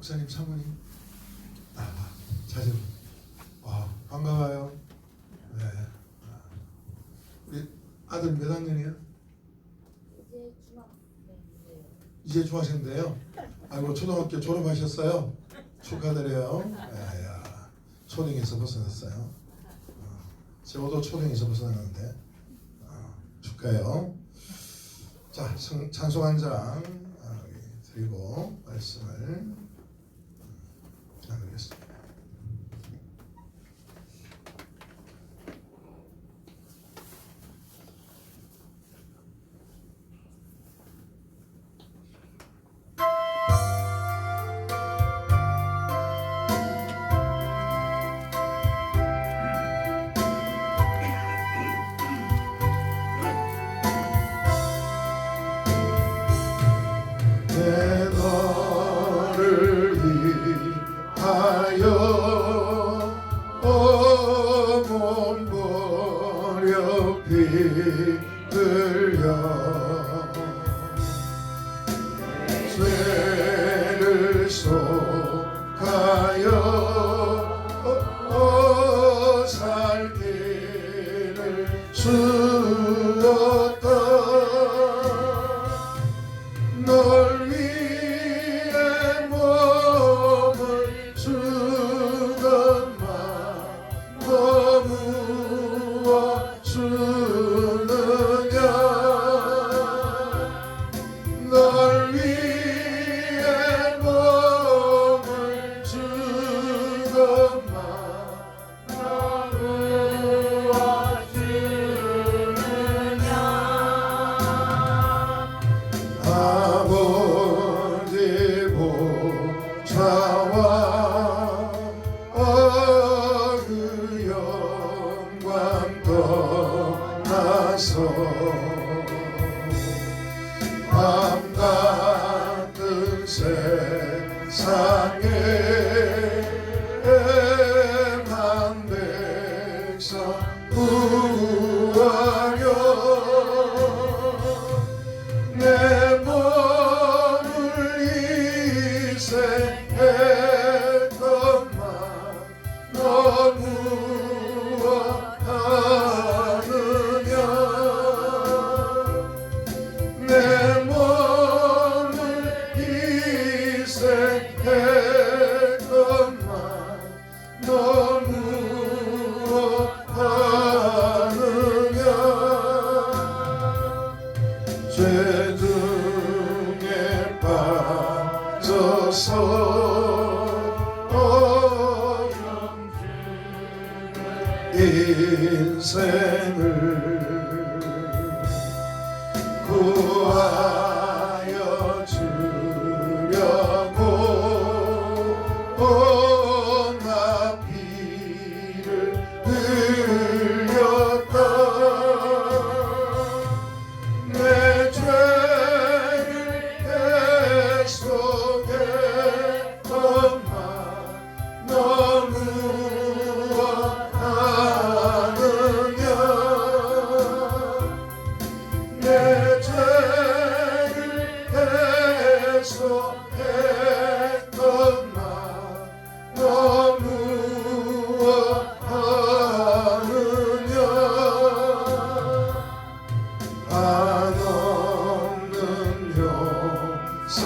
목사님, 사모님, 자녀, 반가워요. 네. 우리 아들 몇 학년이야? 이제 중학생인데요. 아이고, 초등학교 졸업하셨어요. 축하드려요. 야, 초등에서 벗어났어요. 저도 초등에서 벗어났는데 축하해요. 자, 찬송 한 장 드리고 말씀을 나누겠습니다. 내 너를 위하여 몸 버려 피 흘려 죄를 속하여 살 길을 주었다. 널 위해 몸을 주건만 너무어 주느냐. 널 위해 몸을 주건만 너무어 주느냐. 아버지 보좌와 그 영광 떠나서 밤 같은 세상에 만 백성 구하려 내 몸을 희생했건만 너무어 하느냐. 내 몸을 희생했건만 너무어 하느냐. 죄 중에 빠져서 인생을 구하여 주려고 나 피를 흘렸다. 내 죄를 속했건만 너무어 하느냐. 내 죄를 속했건만 너무어 하느냐. 한없는 용서와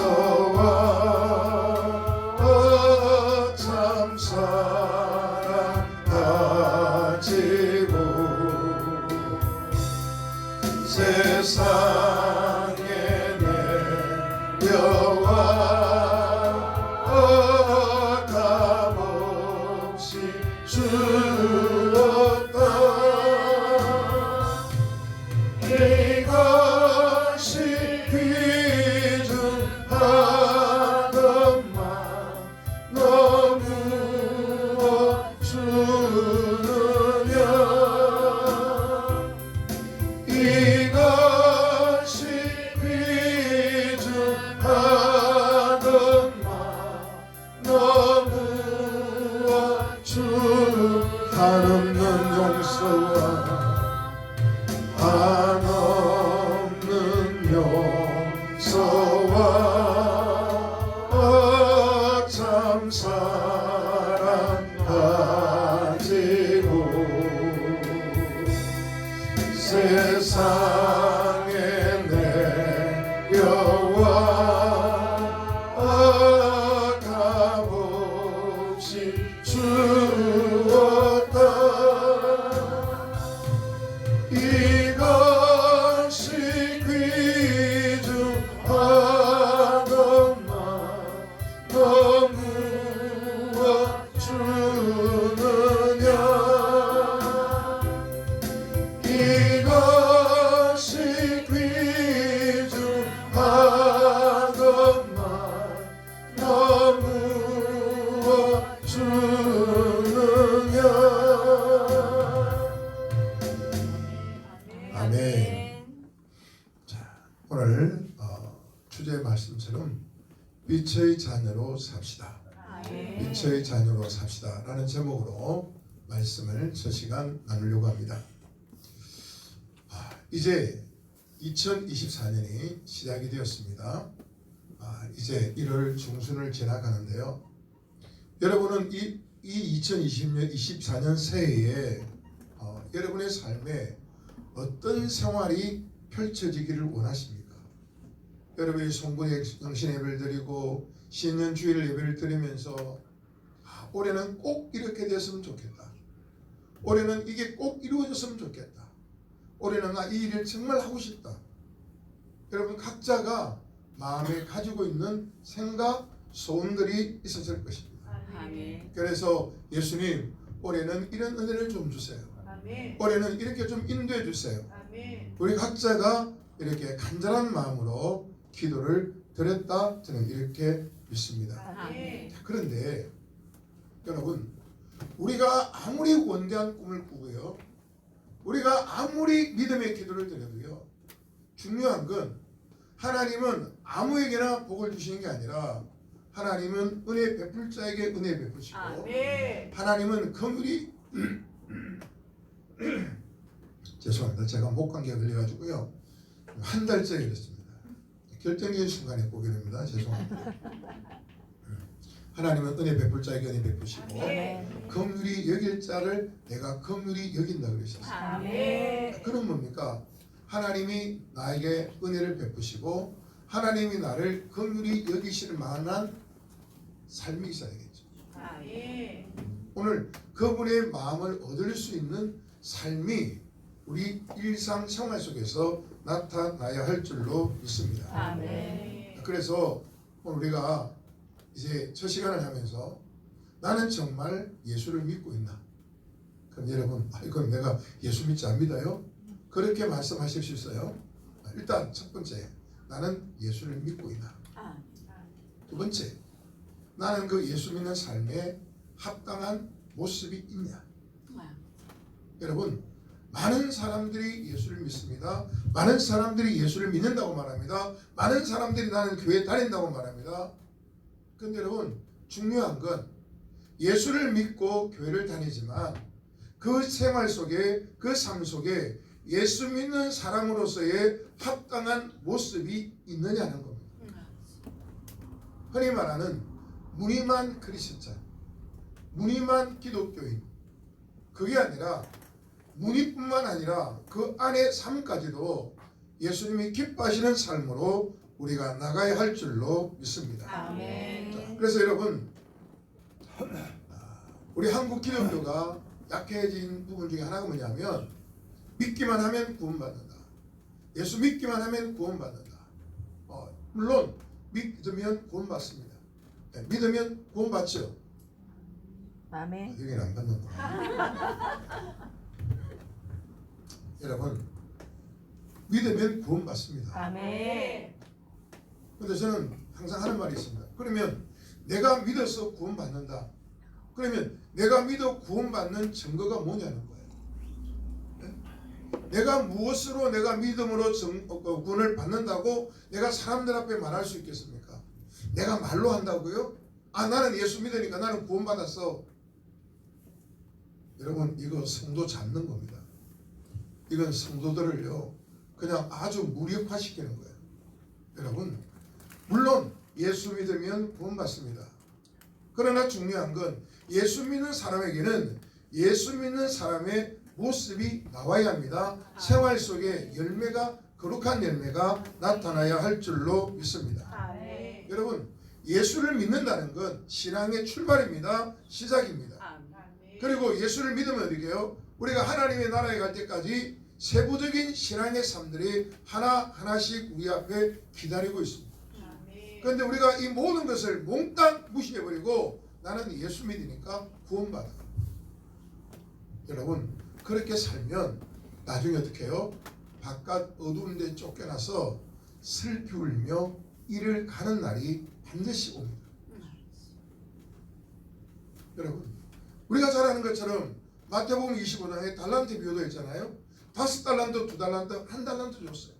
참 사랑 가지고 세상에 내려와 값없이 주었다. 이것이 귀중하건만 너무어 주느냐. 이것이 귀중하건만 너무어 주 한없는 용서와 한없는 용서와 참 너 무엇 주느냐 이것이 귀중하건만 너 무엇 주느냐. 아멘. 자, 오늘 주제의 말씀처럼 빛의 자녀로 삽시다. 빛의 자녀로 삽시다 라는 제목으로 말씀을 저 시간 나누려고 합니다. 이제 2024년이 시작이 되었습니다. 이제 1월 중순을 지나가는데요. 여러분은 이 2024년 새해에 여러분의 삶에 어떤 생활이 펼쳐지기를 원하십니까? 여러분이 송구의 영신 예배를 드리고 신년 주일 예배를 드리면서 올해는 꼭 이렇게 됐으면 좋겠다. 올해는 이게 꼭 이루어졌으면 좋겠다. 올해는 나 이 일을 정말 하고 싶다. 여러분 각자가 마음에 가지고 있는 생각, 소원들이 있었을 것입니다. 아멘. 그래서 예수님 올해는 이런 은혜를 좀 주세요. 아멘. 올해는 이렇게 좀 인도해 주세요. 아멘. 우리 각자가 이렇게 간절한 마음으로 기도를 드렸다 저는 이렇게 믿습니다. 아멘. 그런데 여러분 우리가 아무리 원대한 꿈을 꾸고요, 우리가 아무리 믿음의 기도를 드려도요, 중요한 건 하나님은 아무에게나 복을 주시는 게 아니라 하나님은 은혜 베풀 자에게 은혜 베푸시고 아멘. 하나님은 긍휼히 죄송합니다. 제가 목 감기가 걸려가지고요 한 달째 이랬습니다. 결정적인 순간에 보게 됩니다. 죄송합니다. 하나님은 은혜 베풀 자에게 은혜 베푸시고 긍휼히 여길 자를 내가 긍휼히 여긴다 그러셨어요. 아멘. 그건 뭡니까? 하나님이 나에게 은혜를 베푸시고 하나님이 나를 긍휼히 여기실 만한 삶이 있어야 되겠죠. 아멘. 오늘 그분의 마음을 얻을 수 있는 삶이 우리 일상생활 속에서 나타나야 할 줄로 믿습니다. 아멘. 그래서 오늘 우리가 이제 첫 시간을 하면서 나는 정말 예수를 믿고 있나? 그럼 여러분, 그럼 내가 예수 믿지 안 믿어요? 그렇게 말씀하실 수 있어요. 일단 첫 번째, 나는 예수를 믿고 있나? 두 번째, 나는 그 예수 믿는 삶에 합당한 모습이 있냐? 여러분, 많은 사람들이 예수를 믿습니다. 많은 사람들이 예수를 믿는다고 말합니다. 많은 사람들이 나는 교회 다닌다고 말합니다. 그런데 여러분, 중요한 건 예수를 믿고 교회를 다니지만 그 생활 속에, 그 삶 속에 예수 믿는 사람으로서의 합당한 모습이 있느냐는 겁니다. 흔히 말하는 무늬만 크리스찬, 무늬만 기독교인, 그게 아니라 무늬뿐만 아니라 그 안의 삶까지도 예수님이 기뻐하시는 삶으로 우리가 나가야 할 줄로 믿습니다. 아멘. 자, 그래서 여러분, 우리 한국 기독교가 약해진 부분 중에 하나가 뭐냐면 믿기만 하면 구원받는다. 예수 믿기만 하면 구원받는다. 물론 믿으면 구원받습니다. 네, 믿으면 구원받죠. 아멘. 여기는 안 받는구나. 여러분, 믿으면 구원받습니다. 아멘. 그런데 저는 항상 하는 말이 있습니다. 그러면 내가 믿어서 구원받는다. 그러면 내가 믿어 구원받는 증거가 뭐냐는 거예요. 네? 내가 무엇으로 내가 믿음으로 구원을 받는다고 내가 사람들 앞에 말할 수 있겠습니까? 내가 말로 한다고요? 나는 예수 믿으니까 나는 구원받았어. 여러분, 이거 성도 잡는 겁니다. 이건 성도들을요 그냥 아주 무력화시키는 거예요. 여러분, 물론 예수 믿으면 구원받습니다. 그러나 중요한 건 예수 믿는 사람에게는 예수 믿는 사람의 모습이 나와야 합니다. 생활 속에 열매가, 거룩한 열매가 나타나야 할 줄로 믿습니다. 아멘. 여러분, 예수를 믿는다는 건 신앙의 출발입니다. 시작입니다. 아멘. 그리고 예수를 믿으면 어떻게 해요? 우리가 하나님의 나라에 갈 때까지 세부적인 신앙의 삶들이 하나하나씩 우리 앞에 기다리고 있습니다. 그런데 우리가 이 모든 것을 몽땅 무시해버리고 나는 예수 믿으니까 구원받아. 여러분 그렇게 살면 나중에 어떻게 해요? 바깥 어두운 데 쫓겨나서 슬피 울며 이를 가는 날이 반드시 옵니다. 여러분 우리가 잘 아는 것처럼 마태복음 25장에 달란트 비유도 있잖아요. 5달란트, 2달란트, 1달란트 줬어요.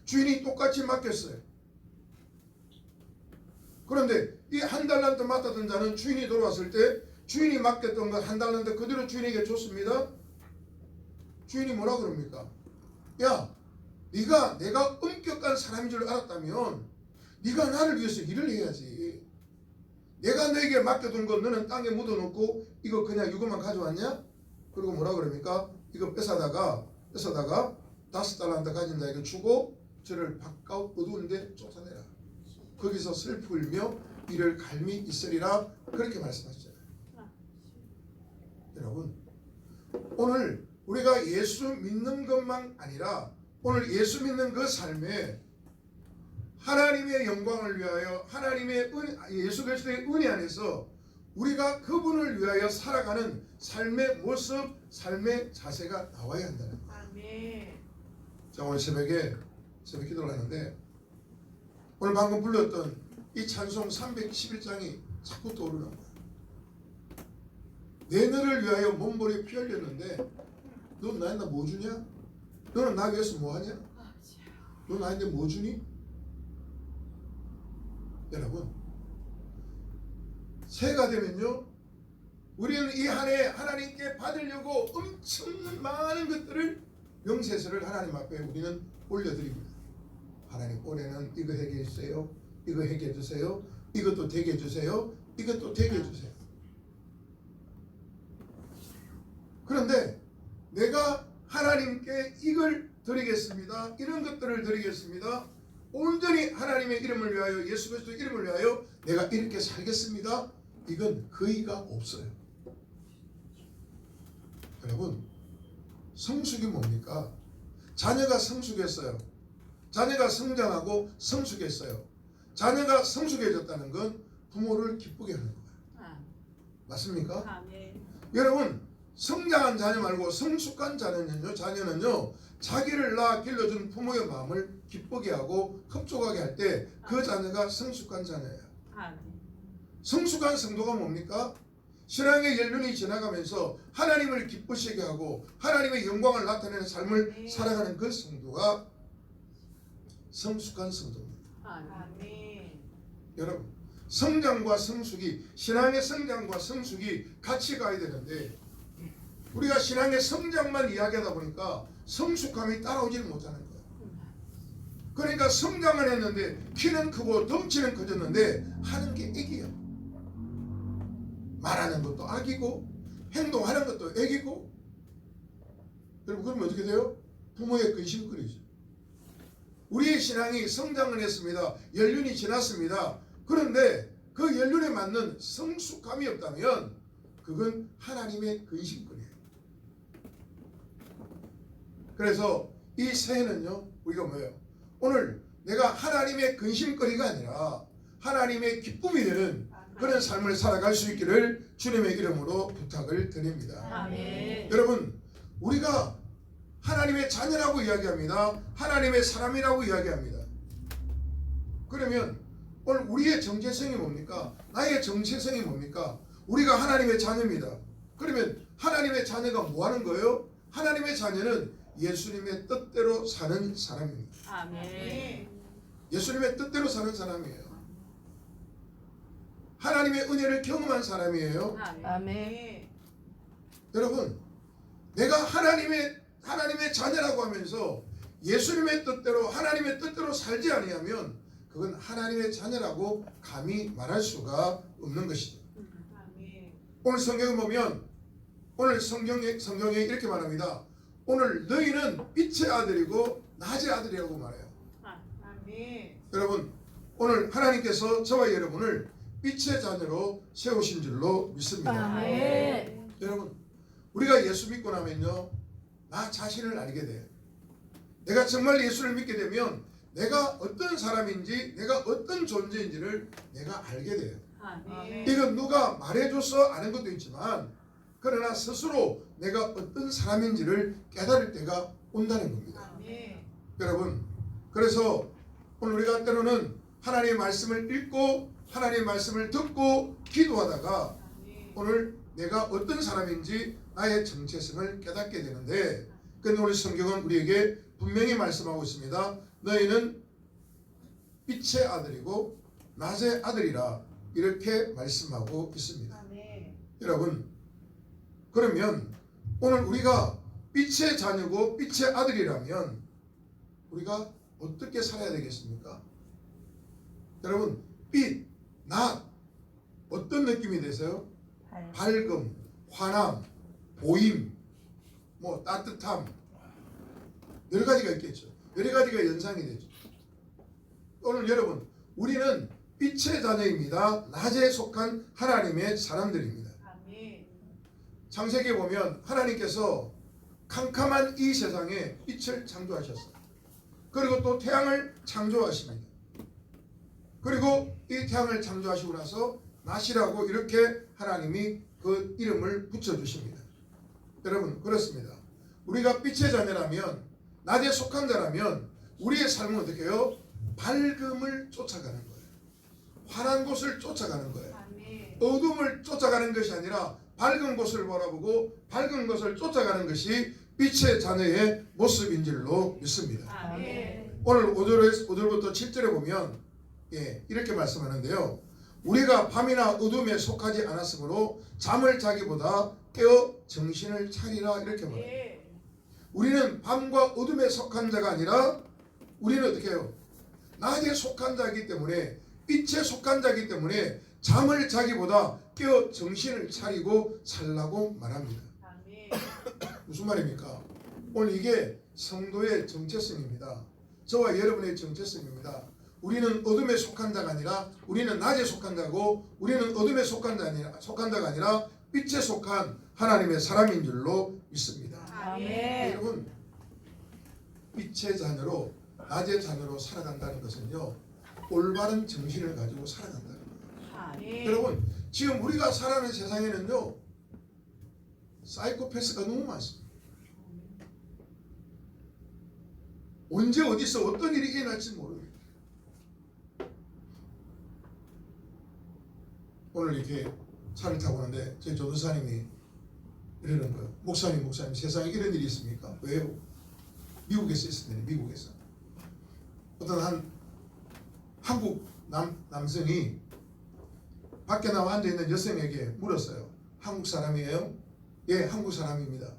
주인이 똑같이 맡겼어요. 그런데 이 1달란트 맡았던 자는 주인이 돌아왔을 때 주인이 맡겼던 것 1달란트 그대로 주인에게 줬습니다. 주인이 뭐라 그럽니까? 야, 네가 내가 엄격한 사람인 줄 알았다면 네가 나를 위해서 일을 해야지. 내가 너에게 맡겨둔 거 너는 땅에 묻어놓고 이거 그냥 이것만 가져왔냐? 그리고 뭐라 그럽니까? 이거 뺏어다가 5달란트 가진 자에게 주고 저를 바깥 어두운 데 쫓아내라. 거기서 슬피 울며 이를 갈미 있으리라. 그렇게 말씀하셨잖아요. 여러분 오늘 우리가 예수 믿는 것만 아니라 오늘 예수 믿는 그 삶에 하나님의 영광을 위하여 하나님의 예수 그리스도의 은혜 안에서 우리가 그분을 위하여 살아가는 삶의 모습, 삶의 자세가 나와야 한다는 거예요. 아멘. 자, 오늘 새벽에 새벽 기도를 하는데 오늘 방금 불렀던 이 찬송 311장이 자꾸 떠오르는 거예요. 내 너를 위하여 몸부림에 피 흘렸는데 너 나한테 뭐 주냐? 너는 나 위해서 뭐 하냐? 너 나한테 뭐 주니? 여러분 새해가 되면요 우리는 이 한 해 하나님께 받으려고 엄청 많은 것들을 명세서를 하나님 앞에 우리는 올려드립니다. 하나님 올해는 이거 해결해 주세요. 이거 해결해 주세요. 이것도 되게 해주세요. 이것도 되게 해주세요. 그런데 내가 하나님께 이걸 드리겠습니다. 이런 것들을 드리겠습니다. 온전히 하나님의 이름을 위하여 예수 그리스도 이름을 위하여 내가 이렇게 살겠습니다. 이건 거의가 없어요. 여러분 성숙이 뭡니까? 자녀가 성숙했어요. 자녀가 성장하고 성숙했어요. 자녀가 성숙해졌다는 건 부모를 기쁘게 하는 거예요. 맞습니까? 아멘. 여러분 성장한 자녀 말고 성숙한 자녀는요 자기를 낳아 길러준 부모의 마음을 기쁘게 하고 흡족하게 할 때 그 자녀가 성숙한 자녀예요. 아멘. 성숙한 성도가 뭡니까? 신앙의 연륜이 지나가면서 하나님을 기쁘시게 하고 하나님의 영광을 나타내는 삶을 살아가는 그 성도가 성숙한 성도입니다. 아멘. 여러분 성장과 성숙이 신앙의 성장과 성숙이 같이 가야 되는데 우리가 신앙의 성장만 이야기하다 보니까 성숙함이 따라오지를 못하는 거예요. 그러니까 성장은 했는데 키는 크고 덩치는 커졌는데 하는 게 애기예요. 말하는 것도 악이고 행동하는 것도 애기고. 여러분 그러면 어떻게 돼요? 부모의 근심거리죠. 우리의 신앙이 성장을 했습니다. 연륜이 지났습니다. 그런데 그 연륜에 맞는 성숙함이 없다면 그건 하나님의 근심거리예요. 그래서 이 새해는요 우리가 뭐예요? 오늘 내가 하나님의 근심거리가 아니라 하나님의 기쁨이 되는 그런 삶을 살아갈 수 있기를 주님의 이름으로 부탁을 드립니다. 아멘. 여러분 우리가 하나님의 자녀라고 이야기합니다. 하나님의 사람이라고 이야기합니다. 그러면 오늘 우리의 정체성이 뭡니까? 나의 정체성이 뭡니까? 우리가 하나님의 자녀입니다. 그러면 하나님의 자녀가 뭐 하는 거예요? 하나님의 자녀는 예수님의 뜻대로 사는 사람입니다. 아멘. 예수님의 뜻대로 사는 사람이에요. 하나님의 은혜를 경험한 사람이에요. 아멘. 여러분 내가 하나님의 자녀라고 하면서 예수님의 뜻대로 하나님의 뜻대로 살지 아니하면 그건 하나님의 자녀라고 감히 말할 수가 없는 것이죠. 아멘. 오늘 성경을 보면 오늘 성경에 이렇게 말합니다. 오늘 너희는 빛의 아들이고 낮의 아들이라고 말해요. 아멘. 여러분 오늘 하나님께서 저와 여러분을 빛의 자녀로 세우신 줄로 믿습니다. 아멘. 여러분 우리가 예수 믿고 나면요 나 자신을 알게 돼요. 내가 정말 예수를 믿게 되면 내가 어떤 사람인지 내가 어떤 존재인지를 내가 알게 돼요. 아멘. 이건 누가 말해줘서 아는 것도 있지만 그러나 스스로 내가 어떤 사람인지를 깨달을 때가 온다는 겁니다. 아멘. 여러분, 그래서 오늘 우리가 때로는 하나님의 말씀을 읽고 하나님의 말씀을 듣고 기도하다가 아멘. 오늘 내가 어떤 사람인지 나의 정체성을 깨닫게 되는데, 그런데 우리 성경은 우리에게 분명히 말씀하고 있습니다. 너희는 빛의 아들이고 낮의 아들이라 이렇게 말씀하고 있습니다. 아멘. 여러분, 그러면 오늘 우리가 빛의 자녀고 빛의 아들이라면 우리가 어떻게 살아야 되겠습니까? 여러분, 빛, 낮 어떤 느낌이 되세요? 밝음, 환함, 보임, 뭐 따뜻함, 여러 가지가 있겠죠. 여러 가지가 연상이 되죠. 오늘 여러분, 우리는 빛의 자녀입니다. 낮에 속한 하나님의 사람들입니다. 아멘. 창세기에 보면 하나님께서 캄캄한 이 세상에 빛을 창조하셨어요. 그리고 또 태양을 창조하십니다. 그리고 이 태양을 창조하시고 나서 낮이라고 이렇게 하나님이 그 이름을 붙여주십니다. 여러분, 그렇습니다. 우리가 빛의 자녀라면, 낮에 속한 자라면 우리의 삶은 어떻게 해요? 밝음을 쫓아가는 거예요. 환한 곳을 쫓아가는 거예요. 아멘. 어둠을 쫓아가는 것이 아니라 밝은 곳을 바라보고 밝은 것을 쫓아가는 것이 빛의 자녀의 모습인 줄로 믿습니다. 아멘. 오늘 5절부터 7절에 보면 이렇게 말씀하는데요. 우리가 밤이나 어둠에 속하지 않았으므로 잠을 자기보다 깨어 정신을 차리라 이렇게 말해요. 예. 우리는 밤과 어둠에 속한 자가 아니라 우리는 어떻게 해요? 낮에 속한 자이기 때문에, 빛에 속한 자이기 때문에 잠을 자기보다 깨어 정신을 차리고 살라고 말합니다. 아멘. 무슨 말입니까? 오늘 이게 성도의 정체성입니다. 저와 여러분의 정체성입니다. 우리는 어둠에 속한 자가 아니라 우리는 낮에 속한 자고, 우리는 어둠에 속한 자가 아니라 빛에 속한 하나님의 사람인 줄로 믿습니다. 아멘. 여러분, 빛의 자녀로 낮의 자녀로 살아간다는 것은요, 올바른 정신을 가지고 살아간다는 거예요. 아멘. 여러분, 지금 우리가 살아가는 세상에는요, 사이코패스가 너무 많습니다. 언제 어디서 어떤 일이 일어날지 모릅니다. 오늘 이렇게 차를 타고 오는데 저희 조도사님이 이러는 거예요. 목사님 세상에 이런 일이 있습니까? 왜요? 미국에서 있었네요. 미국에서 어떤 한 한국 남성이 밖에 나와 앉아있는 여성에게 물었어요. 한국 사람이에요? 예, 한국 사람입니다.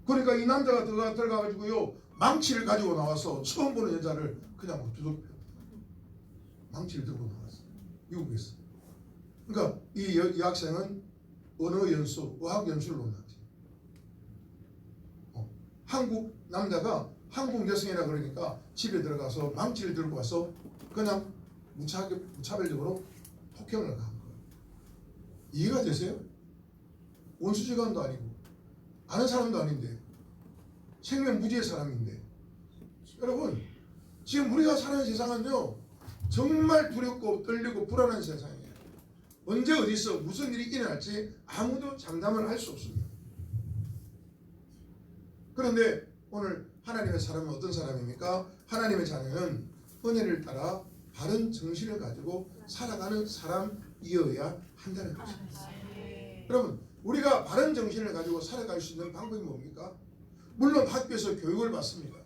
그러니까 이 남자가 들어가가지고요, 망치를 가지고 나와서 처음 보는 여자를 그냥 막 두들겨. 망치를 들고 나왔어요. 미국에서. 그러니까 이 학생은 언어 연수, 어학 연수를 온다지. 한국 남자가 한국 여성이라 그러니까 집에 들어가서 망치를 들고 와서 그냥 무차별적으로 폭행을 한 거예요. 이해가 되세요? 원수지간도 아니고 아는 사람도 아닌데, 생명무지의 사람인데. 여러분, 지금 우리가 사는 세상은요, 정말 두렵고 떨리고 불안한 세상이에요. 언제 어디서 무슨 일이 일어날지 아무도 장담을 할 수 없습니다. 그런데 오늘 하나님의 사람은 어떤 사람입니까? 하나님의 자녀는 은혜를 따라 바른 정신을 가지고 살아가는 사람이어야 한다는 것입니다. 아멘. 여러분, 우리가 바른 정신을 가지고 살아갈 수 있는 방법이 뭡니까? 물론 학교에서 교육을 받습니다.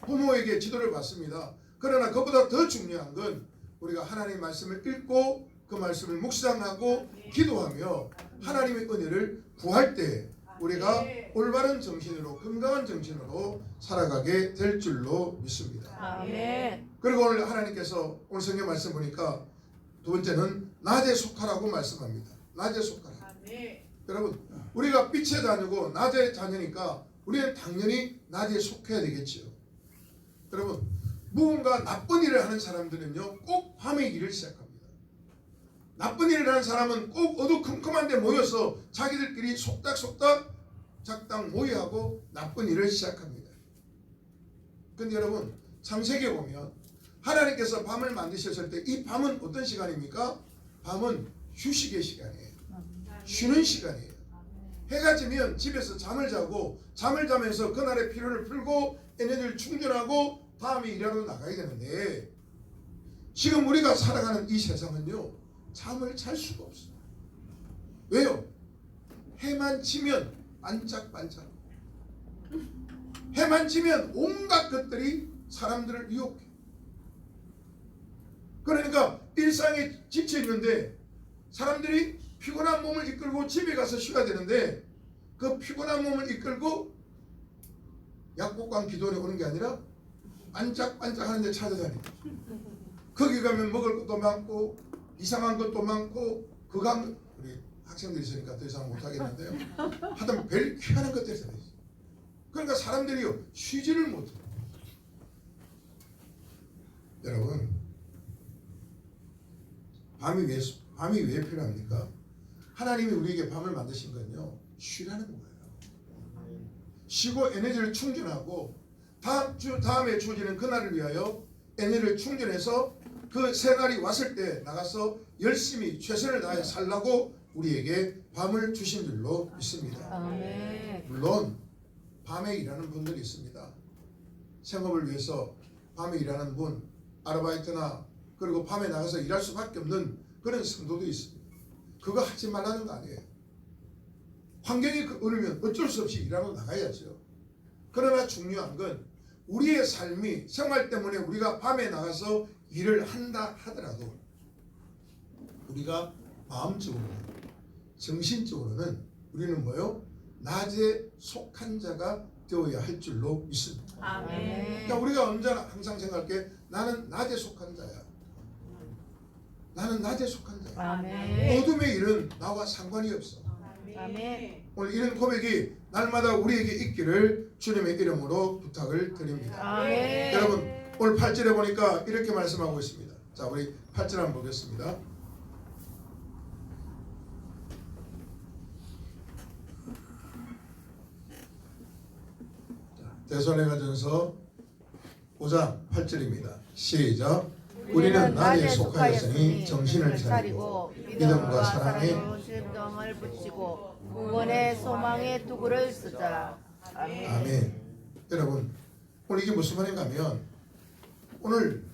부모에게 지도를 받습니다. 그러나 그보다 더 중요한 건 우리가 하나님의 말씀을 읽고 그 말씀을 묵상하고 기도하며 하나님의 은혜를 구할 때 우리가 올바른 정신으로, 건강한 정신으로 살아가게 될 줄로 믿습니다. 아멘. 그리고 오늘 하나님께서 오늘 성경 말씀 보니까 두 번째는 낮에 속하라고 말씀합니다. 낮에 속하라. 아멘. 여러분, 우리가 빛의 자녀고 낮의 자녀니까 우리는 당연히 낮에 속해야 되겠지요. 여러분, 무언가 나쁜 일을 하는 사람들은요, 꼭 밤에 일을 시작합니다. 나쁜 일을 하는 사람은 꼭 어두컴컴한 데 모여서 자기들끼리 속닥속닥 작당 모의하고 나쁜 일을 시작합니다. 근데 여러분 창세기에 보면 하나님께서 밤을 만드셨을 때 이 밤은 어떤 시간입니까? 밤은 휴식의 시간이에요. 쉬는 시간이에요. 해가 지면 집에서 잠을 자고 잠을 자면서 그날의 피로를 풀고 에너지를 충전하고 다음에 일하러 나가야 되는데 지금 우리가 살아가는 이 세상은요 잠을 잘 수가 없어요. 왜요? 해만 지면 반짝반짝, 해만 지면 온갖 것들이 사람들을 유혹해. 그러니까 일상에 지쳐 있는데 사람들이 피곤한 몸을 이끌고 집에 가서 쉬어야 되는데 그 피곤한 몸을 이끌고 약복강 기도원에 오는 게 아니라 반짝반짝하는 데 찾아다니고 거기 가면 먹을 것도 많고 이상한 것도 많고 그강 우리 학생들이 있으니까 더 이상 못하겠는데요. 하여튼 별 희한한 것들이 있어요. 그러니까 사람들이요 쉬지를 못해요. 여러분 밤이 왜 필요합니까? 하나님이 우리에게 밤을 만드신 건요 쉬라는 거예요. 쉬고 에너지를 충전하고 다음에 주어지는 그날을 위하여 에너지를 충전해서 그 새날이 왔을 때 나가서 열심히 최선을 다해 살라고 우리에게 밤을 주신 줄로 믿습니다. 아멘. 물론 밤에 일하는 분들이 있습니다. 생업을 위해서 밤에 일하는 분, 아르바이트나 그리고 밤에 나가서 일할 수밖에 없는 그런 성도도 있습니다. 그거 하지 말라는 거 아니에요. 환경이 어려우면 어쩔 수 없이 일하러 나가야죠. 그러나 중요한 건 우리의 삶이 생활 때문에 우리가 밤에 나가서 일을 한다 하더라도 우리가 마음적으로는 정신적으로는 우리는 뭐요? 낮에 속한 자가 되어야 할 줄로 믿습니다. 아멘. 그러니까 우리가 언제나 항상 생각해 나는 낮에 속한 자야. 나는 낮에 속한 자야. 아멘. 어둠의 일은 나와 상관이 없어. 아멘. 오늘 이런 고백이 날마다 우리에게 있기를 주님의 이름으로 부탁을 드립니다. 아멘. 여러분 오늘 8절에 보니까 이렇게 말씀하고 있습니다. 자 우리 8절 한번 보겠습니다. 데살로니가전서 5장 8절입니다. 시작. 우리는 낮에 속하였으니 정신을 차리고 믿음과 사랑에 신경을 붙이고 구원의 소망의 도구를 쓰자. 아멘. 아멘. 여러분 오늘 이게 무슨 말인가 하면 오늘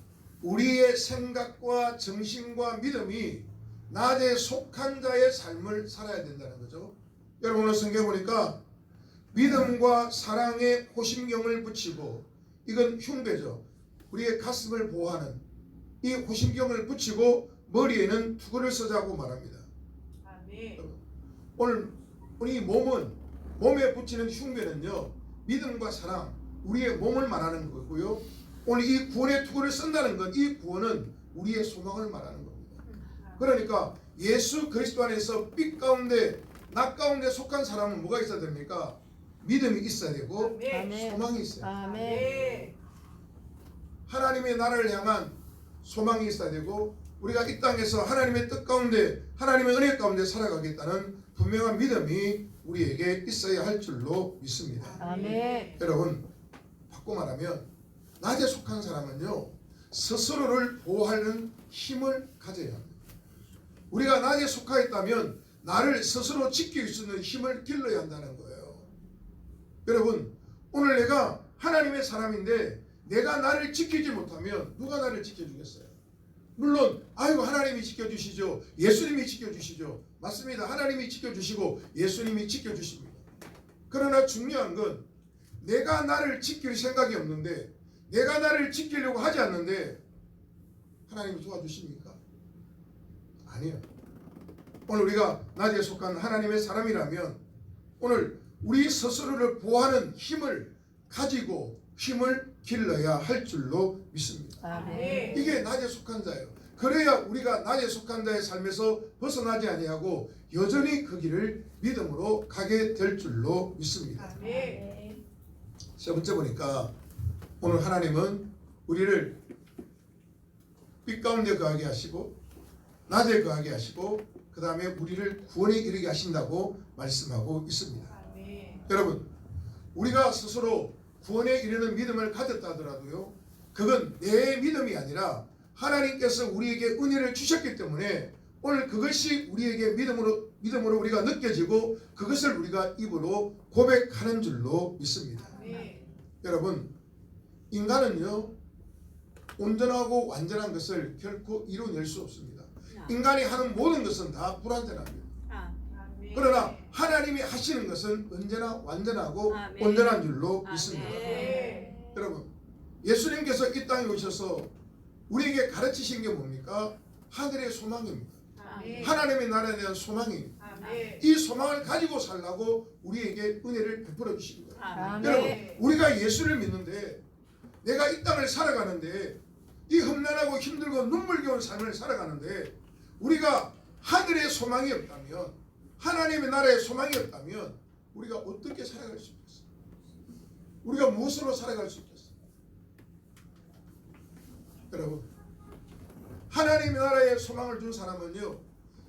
우리의 생각과 정신과 믿음이 낮에 속한 자의 삶을 살아야 된다는 거죠. 여러분 오늘 성경 보니까 믿음과 사랑에 호심경을 붙이고 이건 흉배죠. 우리의 가슴을 보호하는 이 호심경을 붙이고 머리에는 투구를 쓰자고 말합니다. 아멘. 오늘 우리 몸에 붙이는 흉배는요 믿음과 사랑 우리의 몸을 말하는 거고요. 오늘 이 구원의 투구를 쓴다는 건 이 구원은 우리의 소망을 말하는 겁니다. 그러니까 예수 그리스도 안에서 빛 가운데 낮 가운데 속한 사람은 뭐가 있어야 됩니까? 믿음이 있어야 되고 아멘. 소망이 있어요. 아멘. 하나님의 나라를 향한 소망이 있어야 되고 우리가 이 땅에서 하나님의 뜻 가운데 하나님의 은혜 가운데 살아가겠다는 분명한 믿음이 우리에게 있어야 할 줄로 믿습니다. 아멘. 여러분 바꿔 말하면 낮에 속한 사람은요 스스로를 보호하는 힘을 가져야 합니다. 우리가 낮에 속하 있다면 나를 스스로 지킬 수 있는 힘을 길러야 한다는 거예요. 여러분 오늘 내가 하나님의 사람인데 내가 나를 지키지 못하면 누가 나를 지켜주겠어요? 물론 아이고 하나님이 지켜주시죠. 예수님이 지켜주시죠. 맞습니다. 하나님이 지켜주시고 예수님이 지켜주십니다. 그러나 중요한 건 내가 나를 지킬 생각이 없는데 내가 나를 지키려고 하지 않는데 하나님이 도와주십니까? 아니요. 오늘 우리가 낮에 속한 하나님의 사람이라면 오늘 우리 스스로를 보호하는 힘을 가지고 힘을 길러야 할 줄로 믿습니다. 아멘. 이게 낮에 속한 자예요. 그래야 우리가 낮에 속한 자의 삶에서 벗어나지 아니하고 여전히 그 길을 믿음으로 가게 될 줄로 믿습니다. 아멘. 세 번째 보니까 오늘 하나님은 우리를 빛 가운데 거하게 하시고 낮에 거하게 하시고 그 다음에 우리를 구원에 이르게 하신다고 말씀하고 있습니다. 아멘. 여러분 우리가 스스로 구원에 이르는 믿음을 가졌다 하더라도요, 그건 내 믿음이 아니라 하나님께서 우리에게 은혜를 주셨기 때문에 오늘 그것이 우리에게 믿음으로 우리가 느껴지고 그것을 우리가 입으로 고백하는 줄로 믿습니다. 아멘. 여러분, 인간은요 온전하고 완전한 것을 결코 이루어낼 수 없습니다. 인간이 하는 모든 것은 다 불완전합니다. 아멘. 그러나 하나님이 하시는 것은 언제나 완전하고 아멘. 온전한 줄로 아멘. 믿습니다. 네. 여러분, 예수님께서 이 땅에 오셔서 우리에게 가르치신 게 뭡니까? 하늘의 소망입니다. 아멘. 하나님의 나라에 대한 소망입니다. 아멘. 이 소망을 가지고 살라고 우리에게 은혜를 베풀어 주신 거예요. 아멘. 여러분, 우리가 예수를 믿는데, 내가 이 땅을 살아가는데, 이 험난하고 힘들고 눈물겨운 삶을 살아가는데, 우리가 하늘의 소망이 없다면, 하나님의 나라의 소망이 없다면 우리가 어떻게 살아갈 수 있겠어요? 우리가 무엇으로 살아갈 수 있겠어요? 여러분, 하나님의 나라의 소망을 준 사람은요,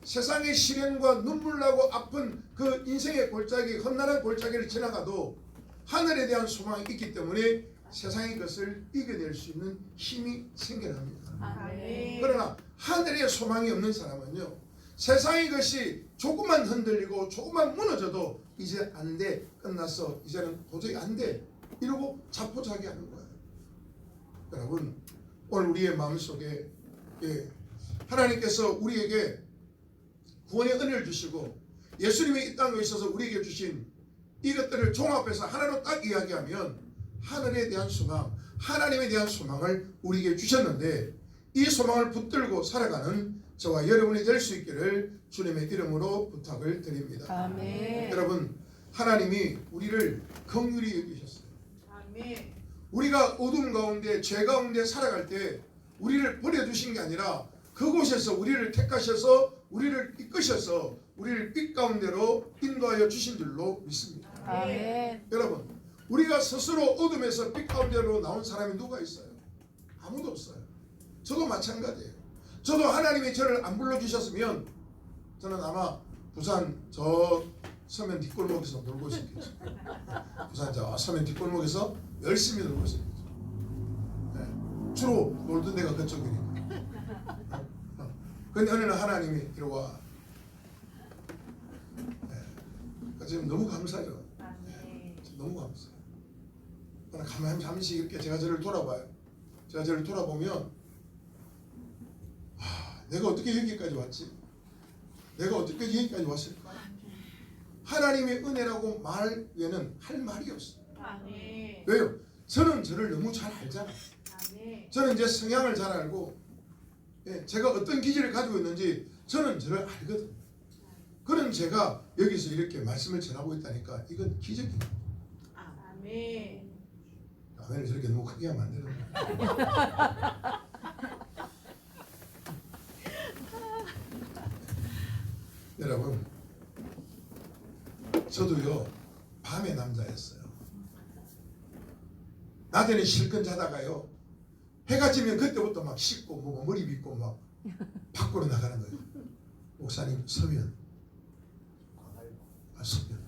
세상의 시련과 눈물나고 아픈 그 인생의 골짜기, 험난한 골짜기를 지나가도 하늘에 대한 소망이 있기 때문에 세상의 것을 이겨낼 수 있는 힘이 생겨납니다. 아멘. 그러나 하늘의 소망이 없는 사람은요, 세상의 것이 조금만 흔들리고 조금만 무너져도 이제 안 돼, 끝났어, 이제는 도저히 안 돼, 이러고 자포자기하는 거예요. 여러분, 오늘 우리의 마음속에 하나님께서 우리에게 구원의 은혜를 주시고 예수님이 이 땅에 있어서 우리에게 주신 이것들을 종합해서 하나로 딱 이야기하면 하늘에 대한 소망, 하나님에 대한 소망을 우리에게 주셨는데, 이 소망을 붙들고 살아가는 저와 여러분이 될 수 있기를 주님의 이름으로 부탁을 드립니다. 아멘. 여러분, 하나님이 우리를 긍휼히 여기셨어요. 아멘. 우리가 어둠 가운데 죄 가운데 살아갈 때 우리를 버려두신 게 아니라 그곳에서 우리를 택하셔서 우리를 이끄셔서 우리를 빛 가운데로 인도하여 주신 줄로 믿습니다. 아멘. 여러분, 우리가 스스로 어둠에서 빛 가운데로 나온 사람이 누가 있어요? 아무도 없어요. 저도 마찬가지예요. 저도 하나님이 저를 안 불러주셨으면 저는 아마 부산 저 서면 뒷골목에서 놀고 있었겠죠. 부산 저 서면 뒷골목에서 열심히 놀고 있었겠죠. 네. 주로 놀던 데가 그쪽이니까. 그런데 어느 날 하나님이 이리 와. 네. 지금 너무 감사해요. 아멘. 너무 감사해요. 가만히 잠시 이렇게 제가 저를 돌아봐요. 제가 저를 돌아보면 내가 어떻게 여기까지 왔지? 내가 어떻게 여기까지 왔을까? 하나님의 은혜라고 말 외에는 할 말이 없어요. 아멘. 왜요? 저는 저를 너무 잘 알잖아요. 아멘. 저는 제 성향을 잘 알고, 제가 어떤 기질을 가지고 있는지 저는 저를 알거든요. 그런 제가 여기서 이렇게 말씀을 전하고 있다니까 이건 기적이에요. 아멘. 아멘을 저렇게 너무 크게 하면 안 되는 거예요. 여러분, 저도요 밤의 남자였어요. 낮에는 실컷 자다가요 해가 지면 그때부터 막 씻고 뭐 머리 빗고 막 밖으로 나가는 거예요. 목사님 서면, 서면,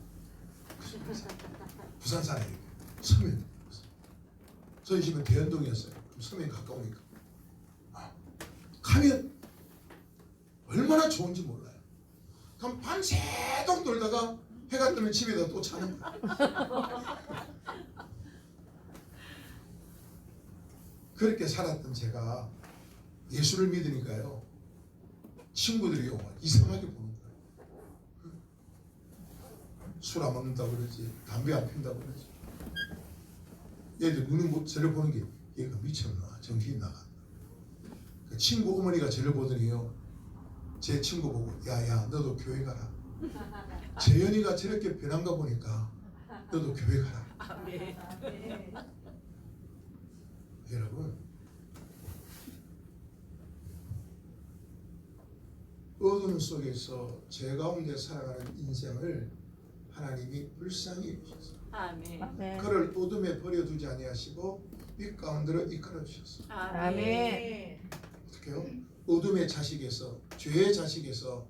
부산 사람이에요. 서면. 저희 집은 대연동이었어요. 서면 가까우니까. 가면 얼마나 좋은지 몰라요. 그럼 밤새도록 놀다가 해가 뜨면 집에다 또 자는 거예요. 그렇게 살았던 제가 예수를 믿으니까요 친구들이 이상하게 보는 거예요. 술 안 먹는다고 그러지, 담배 안 피운다고 그러지. 얘들 눈이 저를 보는 게 얘가 미쳤나, 정신이 나갔나. 그 친구 어머니가 저를 보더니요 제 친구 보고 야야 너도 교회 가라. 재현이가 저렇게 변한가 보니까 너도 교회 가라. 아멘. 여러분, 어둠 속에서 죄 가운데 살아가는 인생을 하나님이 불쌍히 여기셨어요. 아멘. 그를 어둠에 버려두지 아니하시고 빛 가운데로 이끌어 주셨어요. 아멘. 어떻게요? 어둠의 자식에서, 죄의 자식에서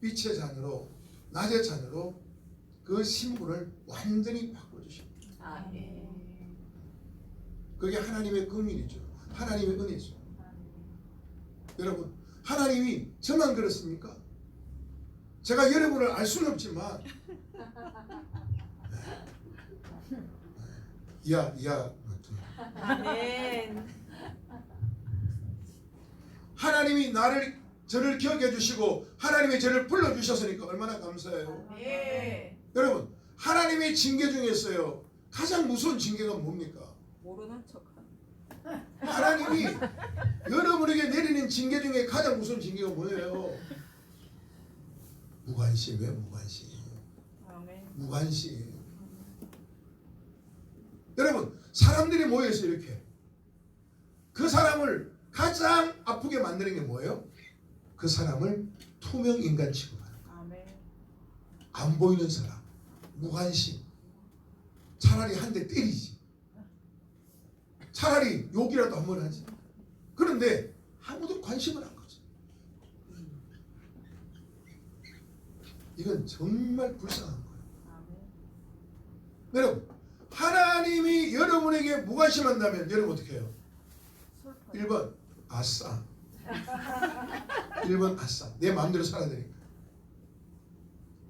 빛의 자녀로, 낮의 자녀로 그 신분을 완전히 바꿔주십니다. 아멘. 그게 하나님의 긍휼이죠. 하나님의 은혜죠. 여러분, 하나님이 저만 그렇습니까? 제가 여러분을 알 수는 없지만 아멘. 하나님이 저를 기억해 주시고 하나님이 저를 불러주셨으니까 얼마나 감사해요. 네. 여러분, 하나님의 징계 중에서요 가장 무서운 징계가 뭡니까? 모르는 척하는. 하나님이 여러분에게 내리는 징계 중에 가장 무서운 징계가 뭐예요? 무관심이에요. 무관심. 아멘. 무관심. 여러분, 사람들이 모여서 이렇게 그 사람을 가장 아프게 만드는 게 뭐예요? 그 사람을 투명인간 취급하는 거예요. 아멘. 안 보이는 사람, 무관심. 차라리 한 대 때리지. 차라리 욕이라도 한번 하지. 그런데 아무도 관심을 안 가져. 이건 정말 불쌍한 거예요. 아멘. 여러분, 하나님이 여러분에게 무관심한다면 여러분 어떻게 해요? 슬퍼. 1번 아싸. 1번 아싸. 내 마음대로 살아야 되니까.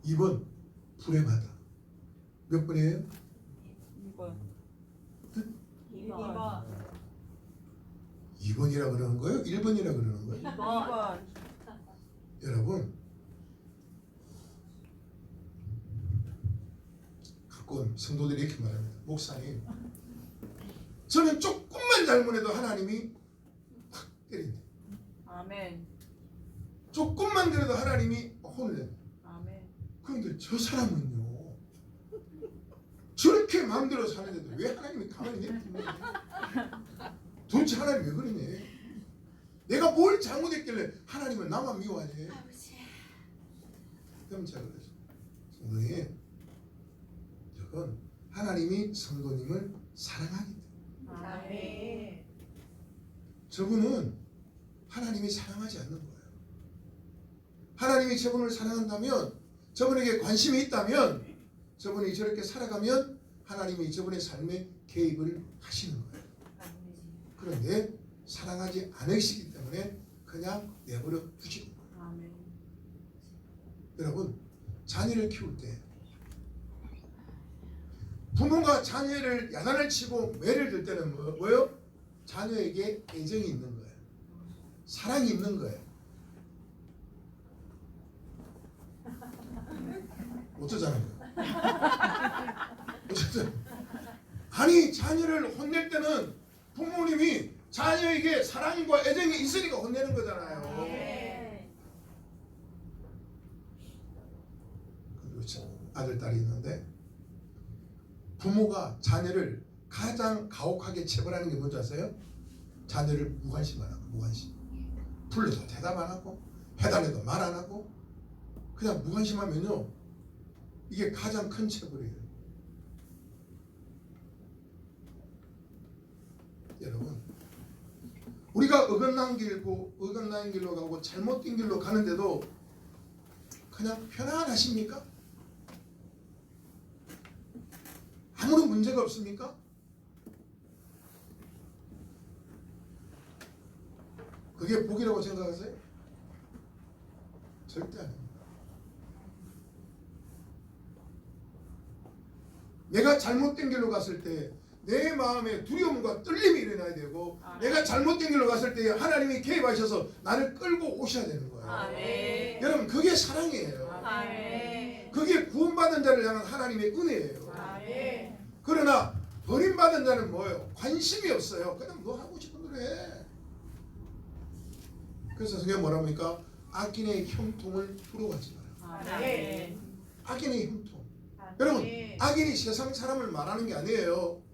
2번 불행하다. 몇 번이에요? 2번. 2번. 2번이라 그러는 거예요? 1번이라 그러는 거예요? 2번. 여러분, 가끔 성도들이 이렇게 말합니다. 목사님, 저는 조금만 잘못해도 하나님이 확 때린다. 아멘. 조금만 그래도 하나님이 혼을 낸다. 아멘. 그런데 저 사람은요 저렇게 마음대로 사는데도 왜 하나님이 가만히 냅두냐? 도대체 하나님 왜 그러냐? 내가 뭘 잘못했길래 하나님은 나만 미워하지? 그럼 제가 그랬어요. 성도님, 저건 하나님이 성도님을 사랑하기 때문에. 아멘. 저분은 하나님이 사랑하지 않는 거예요. 하나님이 저분을 사랑한다면, 저분에게 관심이 있다면, 저분이 저렇게 살아가면 하나님이 저분의 삶에 개입을 하시는 거예요. 그런데 사랑하지 않으시기 때문에 그냥 내버려 두시는 거예요. 아멘. 여러분, 자녀를 키울 때 부모가 자녀를 야단을 치고 매를 들 때는 뭐예요? 자녀에게 애정이 있는 거예요. 사랑이 있는 거예요. 어쩌자는 거예요? 어쨌든 아니, 자녀를 혼낼 때는 부모님이 자녀에게 사랑과 애정이 있으니까 혼내는 거잖아요. 네. 그리고 아들, 딸이 있는데 부모가 자녀를 가장 가혹하게 체벌하는 게 뭔지 아세요? 자녀를 무관심하는 거. 무관심. 불러도 대답 안 하고 해달래도 말 안 하고 그냥 무관심하면요 이게 가장 큰 체벌이에요. 여러분, 우리가 어긋난 길로 가고 잘못된 길로 가는데도 그냥 편안하십니까? 아무런 문제가 없습니까? 그게 복이라고 생각하세요? 절대 아닙니다. 내가 잘못된 길로 갔을 때 내 마음에 두려움과 떨림이 일어나야 되고, 내가 잘못된 길로 갔을 때 하나님이 개입하셔서 나를 끌고 오셔야 되는 거예요. 아멘. 여러분, 그게 사랑이에요. 아멘. 그게 구원받은 자를 향한 하나님의 은혜예요. 아멘. 그러나 버림받은 자는 뭐예요? 관심이 없어요. 그냥 너 하고 싶은 대로 해. 그래서 성경 뭐라 합니까? 악인의 형통을 부러워하지 마라. 아멘. 악인의 형통. 아멘. 여러분, 악인이 세상 사람을 말하는 게 아니에요.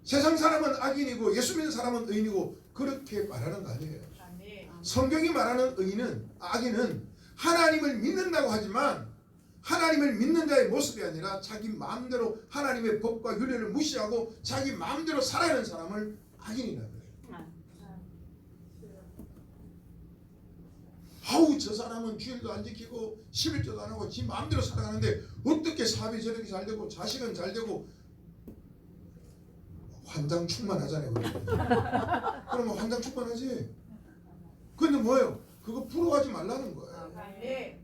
세상 사람은 악인이고 예수 믿는 사람은 의인이고 그렇게 말하는 거 아니에요. 아멘. 성경이 말하는 악인은 하나님을 믿는다고 하지만 하나님을 믿는 자의 모습이 아니라 자기 마음대로 하나님의 법과 윤례를 무시하고 자기 마음대로 살아가는 사람을 악인이라고 해요. 아우, 저 사람은 주일도 안 지키고 11조도 안 하고 지 마음대로 살아가는데 어떻게 사업이 저렇게 잘 되고 자식은 잘 되고 환장 충만하잖아요. 그러면 환장 충만하지. 근데 뭐예요? 그거 풀어가지 말라는 거예요. 아멘.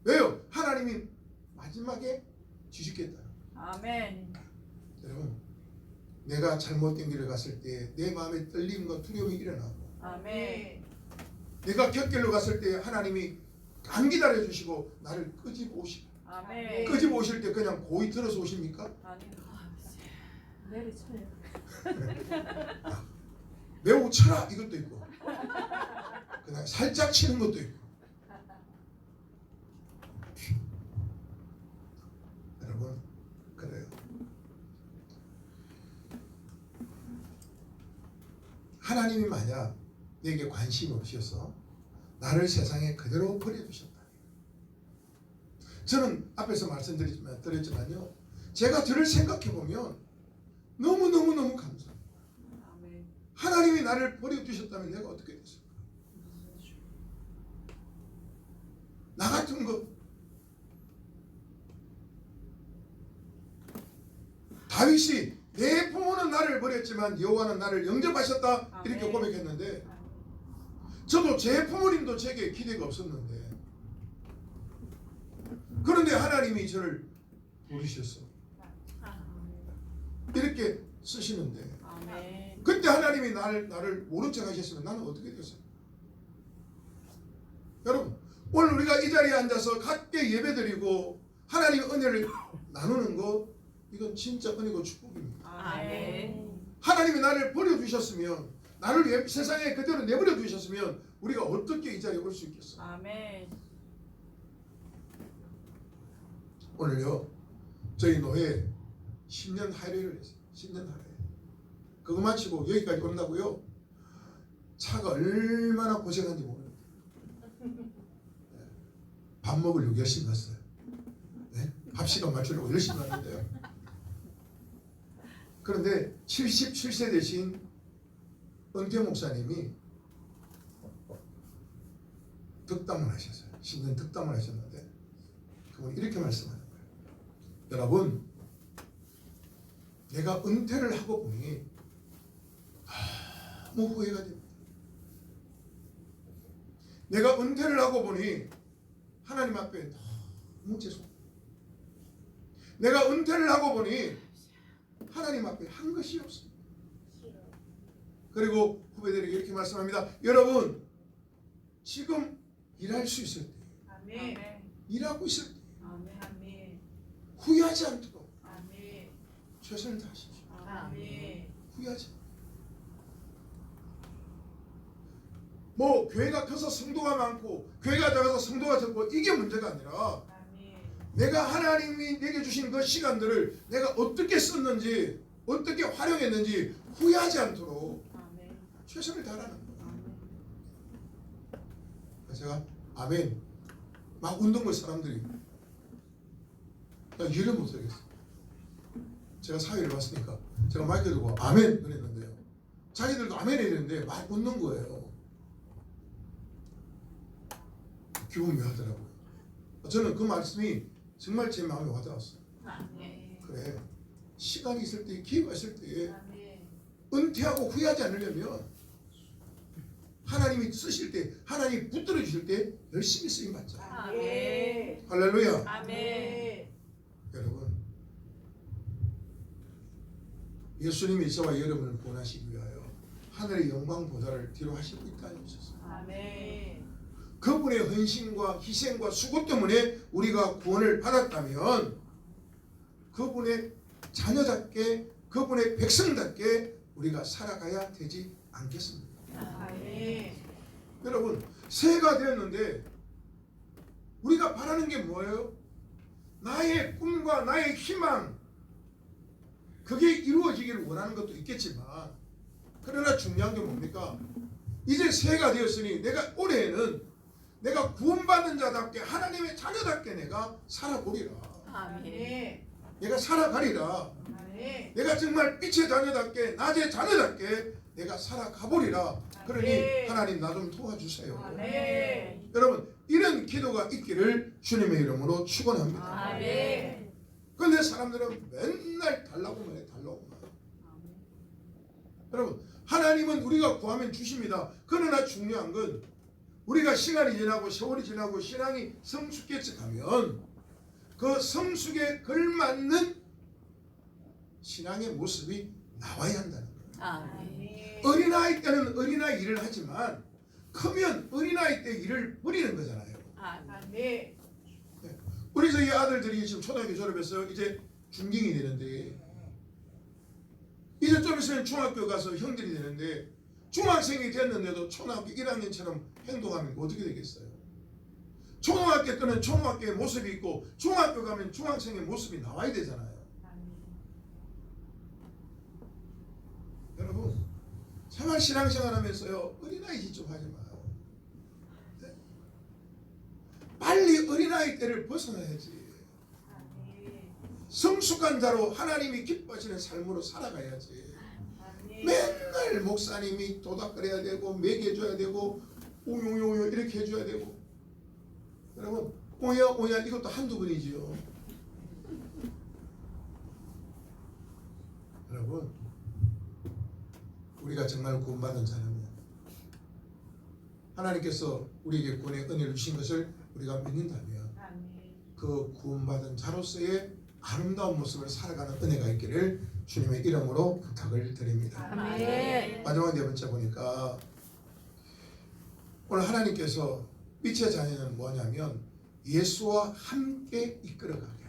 왜요? 하나님이 마지막에 지시겠다. 아멘. 여러분, 내가 잘못된 길을 갔을 때 내 마음에 떨림과 두려움이 일어나고, 아멘. 내가 곁길로 갔을 때 하나님이 안 기다려 주시고 나를 끄집어 오시고, 아멘. 끄집어 오실 때 그냥 고이 들어서 오십니까? 아니. 내리쳐요. 매우 쳐라 이것도 있고, 그냥 살짝 치는 것도 있고. 여러분, 그래요. 하나님이 만약 내게 관심 없으셔서 나를 세상에 그대로 버려두셨다. 저는 앞에서 말씀드렸지만요, 제가 저를 생각해 보면 너무 감사해요. 아멘. 하나님이 나를 버려두셨다면 내가 어떻게 됐을까? 나 같은 거 다윗이 내 부모는 나를 버렸지만 여호와는 나를 영접하셨다 이렇게 아멘. 고백했는데, 저도 제 부모님도 제게 기대가 없었는데 그런데 하나님이 저를 부르셨어. 이렇게 쓰시는데 아멘. 그때 하나님이 나를 모른 척 하셨으면 나는 어떻게 됐어요? 여러분, 오늘 우리가 이 자리에 앉아서 같게 예배드리고 하나님의 은혜를 나누는 거, 이건 진짜 은혜고 축복입니다. 아멘. 하나님이 나를 버려주셨으면, 나를 세상에 그대로 내버려 두셨으면 우리가 어떻게 이 자리에 올 수 있겠어? 아멘. 오늘요, 저희 노예 10년 할애를 했어요. 10년 할애. 그거 마치고 여기까지 온다고요? 차가 얼마나 고생한지 모르겠어요. 밥 먹으려고 열심히 갔어요. 네? 밥 시간 맞추려고 열심히 갔는데요. 그런데 77세 되신 은퇴 목사님이 득담을 하셨어요. 10년 득담을 하셨는데 그분이 이렇게 말씀하는 거예요. 여러분, 내가 은퇴를 하고 보니 아무 후회가 됩니다. 내가 은퇴를 하고 보니 하나님 앞에 너무 죄송합니다. 내가 은퇴를 하고 보니 하나님 앞에 한 것이 없습니다. 그리고 후배들에게 이렇게 말씀합니다. 여러분, 지금 일할 수 있을 때, 아멘. 일하고 있을 때 아멘. 후회하지 않도록 아멘. 최선을 다하십시오. 아멘. 후회하지 않도록. 뭐 교회가 커서 성도가 많고 교회가 작아서 성도가 적고 이게 문제가 아니라, 아멘. 내가 하나님이 내게 주신 그 시간들을 내가 어떻게 썼는지, 어떻게 활용했는지 후회하지 않도록 아멘. 최선을 다하라는 거예요. 그래서 제가 아멘 막 웃는 걸 사람들이 나 이해를 못하겠어요. 제가 사회를 봤으니까 제가 마이크 들고 아멘 그랬는데요, 자기들도 아멘 해야 되는데 막 웃는 거예요. 기분 묘하더라고요. 저는 그 말씀이 정말 제 마음에 와닿았어요. 아멘. 그래, 시간이 있을 때, 기회가 있을 때에 아멘. 은퇴하고 후회하지 않으려면 하나님이 쓰실 때, 하나님이 붙들어 주실 때 열심히 쓰임 받자. 아멘. 할렐루야. 아멘. 여러분, 예수님이 저와 여러분을 구원하시기 위하여 하늘의 영광보다를 뒤로 하시고 있다는 것이었어요. 아멘. 그분의 헌신과 희생과 수고 때문에 우리가 구원을 받았다면 그분의 자녀답게, 그분의 백성답게 우리가 살아가야 되지 않겠습니까? 아멘. 여러분, 새해가 되었는데 우리가 바라는 게 뭐예요? 나의 꿈과 나의 희망, 그게 이루어지기를 원하는 것도 있겠지만, 그러나 중요한 게 뭡니까? 이제 새해가 되었으니 내가 올해에는 내가 구원받는 자답게, 하나님의 자녀답게 내가 살아보리라. 아멘. 내가 살아가리라. 아멘. 내가 정말 빛의 자녀답게, 낮의 자녀답게 내가 살아가보리라. 그러니 아멘. 하나님 나 좀 도와주세요. 아멘. 여러분 이런 기도가 있기를 주님의 이름으로 축원합니다. 아멘. 그런데 사람들은 맨날 달라고만 해. 달라고만. 여러분 하나님은 우리가 구하면 주십니다. 그러나 중요한 건 우리가 시간이 지나고 세월이 지나고 신앙이 성숙해져 가면 그 성숙에 걸맞는 신앙의 모습이 나와야 한다는 거예요. 아멘. 어린아이 때는 어린아이 일을 하지만 크면 어린아이 때 일을 버리는 거잖아요. 아멘. 우리 저희 아들들이 지금 초등학교 졸업해서 이제 중딩이 되는데 이제 좀 있으면 중학교 가서 형들이 되는데 중학생이 됐는데도 초등학교 1학년처럼 행동하면 어떻게 되겠어요? 초등학교 때는 초등학교의 모습이 있고 중학교 가면 중학생의 모습이 나와야 되잖아요. 여러분 생활 신앙생활 하면서요 어린아이 짓 좀 하지 마요. 네? 빨리 어린아이 때를 벗어나야지. 성숙한 자로 하나님이 기뻐하시는 삶으로 살아가야지. 맨날 목사님이 도닥거려야 되고 먹여줘야 되고 오용용용 이렇게 해줘야 되고. 여러분 오야 이것도 한두 번이지요. 여러분 우리가 정말 구원받은 자라면 하나님께서 우리에게 구원의 은혜를 주신 것을 우리가 믿는다면 그 구원받은 자로서의 아름다운 모습을 살아가는 은혜가 있기를 주님의 이름으로 부탁을 드립니다. 아멘. 마지막 네 번째 보니까 오늘 하나님께서 빛의 자녀는 뭐냐면 예수와 함께 이끌어가게,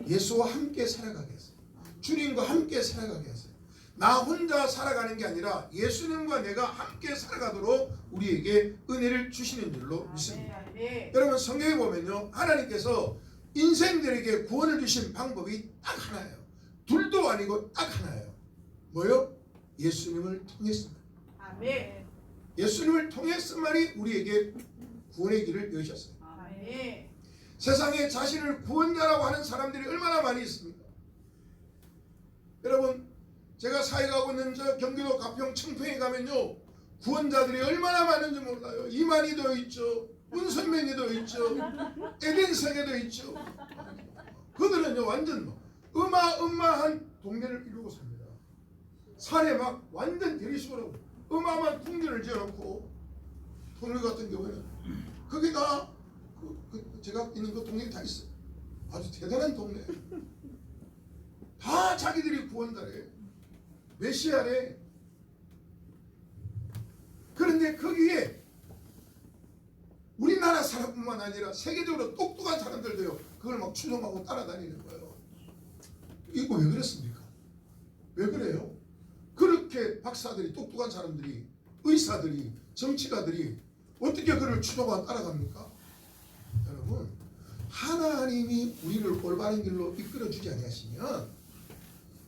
예수와 함께 살아가게 했어요. 주님과 함께 살아가게 했어요. 나 혼자 살아가는 게 아니라 예수님과 내가 함께 살아가도록 우리에게 은혜를 주시는 줄로 믿습니다. 아멘. 여러분 성경에 보면요 하나님께서 인생들에게 구원을 주신 방법이 딱 하나예요. 둘도 아니고 딱 하나예요. 뭐요? 예수님을 통했습니다. 아멘. 예수님을 통했음만이 우리에게 구원의 길을 여셨어요. 아멘. 세상에 자신을 구원자라고 하는 사람들이 얼마나 많이 있습니까? 여러분 제가 사역하고 있는 저 경기도 가평 청평에 가면요 구원자들이 얼마나 많은지 몰라요. 이만희도 있죠, 문선명이도 있죠, 에덴성에도 있죠. 그들은요 완전 뭐 어마어마한 동네를 이루고 삽니다. 산에 막 완전 대리식으로 어마어마한 궁전을 지어놓고 통일 같은 경우에는 그게 다 제가 있는 그 동네에 다 있어요. 아주 대단한 동네. 다 자기들이 구원자래, 메시아래. 그런데 거기에 우리나라 사람뿐만 아니라 세계적으로 똑똑한 사람들도요 그걸 막 추종하고 따라다니는 거예요. 이거 왜 그랬습니까? 왜 그래요? 그렇게 박사들이, 똑똑한 사람들이, 의사들이, 정치가들이 어떻게 그를 추종하고 따라갑니까? 여러분 하나님이 우리를 올바른 길로 이끌어주지 아니하시면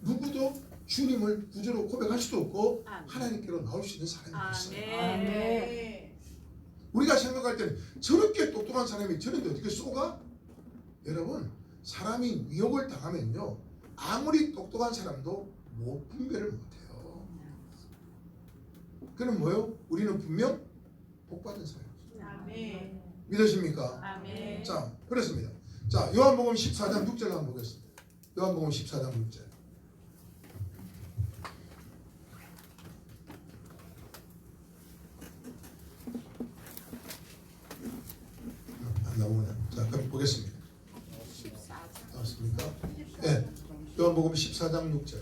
누구도 주님을 구주로 고백할 수도 없고 하나님께로 나올 수 있는 사람이 없어요. 아멘. 우리가 생각할 때는 저렇게 똑똑한 사람이 저런데 어떻게 쏘가? 여러분 사람이 미혹을 당하면요 아무리 똑똑한 사람도 못 분별을 못해요. 그럼 뭐요? 우리는 분명 복받은 사람이죠. 아멘. 믿으십니까? 아멘. 자 그렇습니다. 자 요한복음 14장 6절 한번 보겠습니다. 요한복음 14장 6절. 안 나오나? 자 그럼 보겠습니다. 나왔습니까? 네. 요한복음 14장 6절.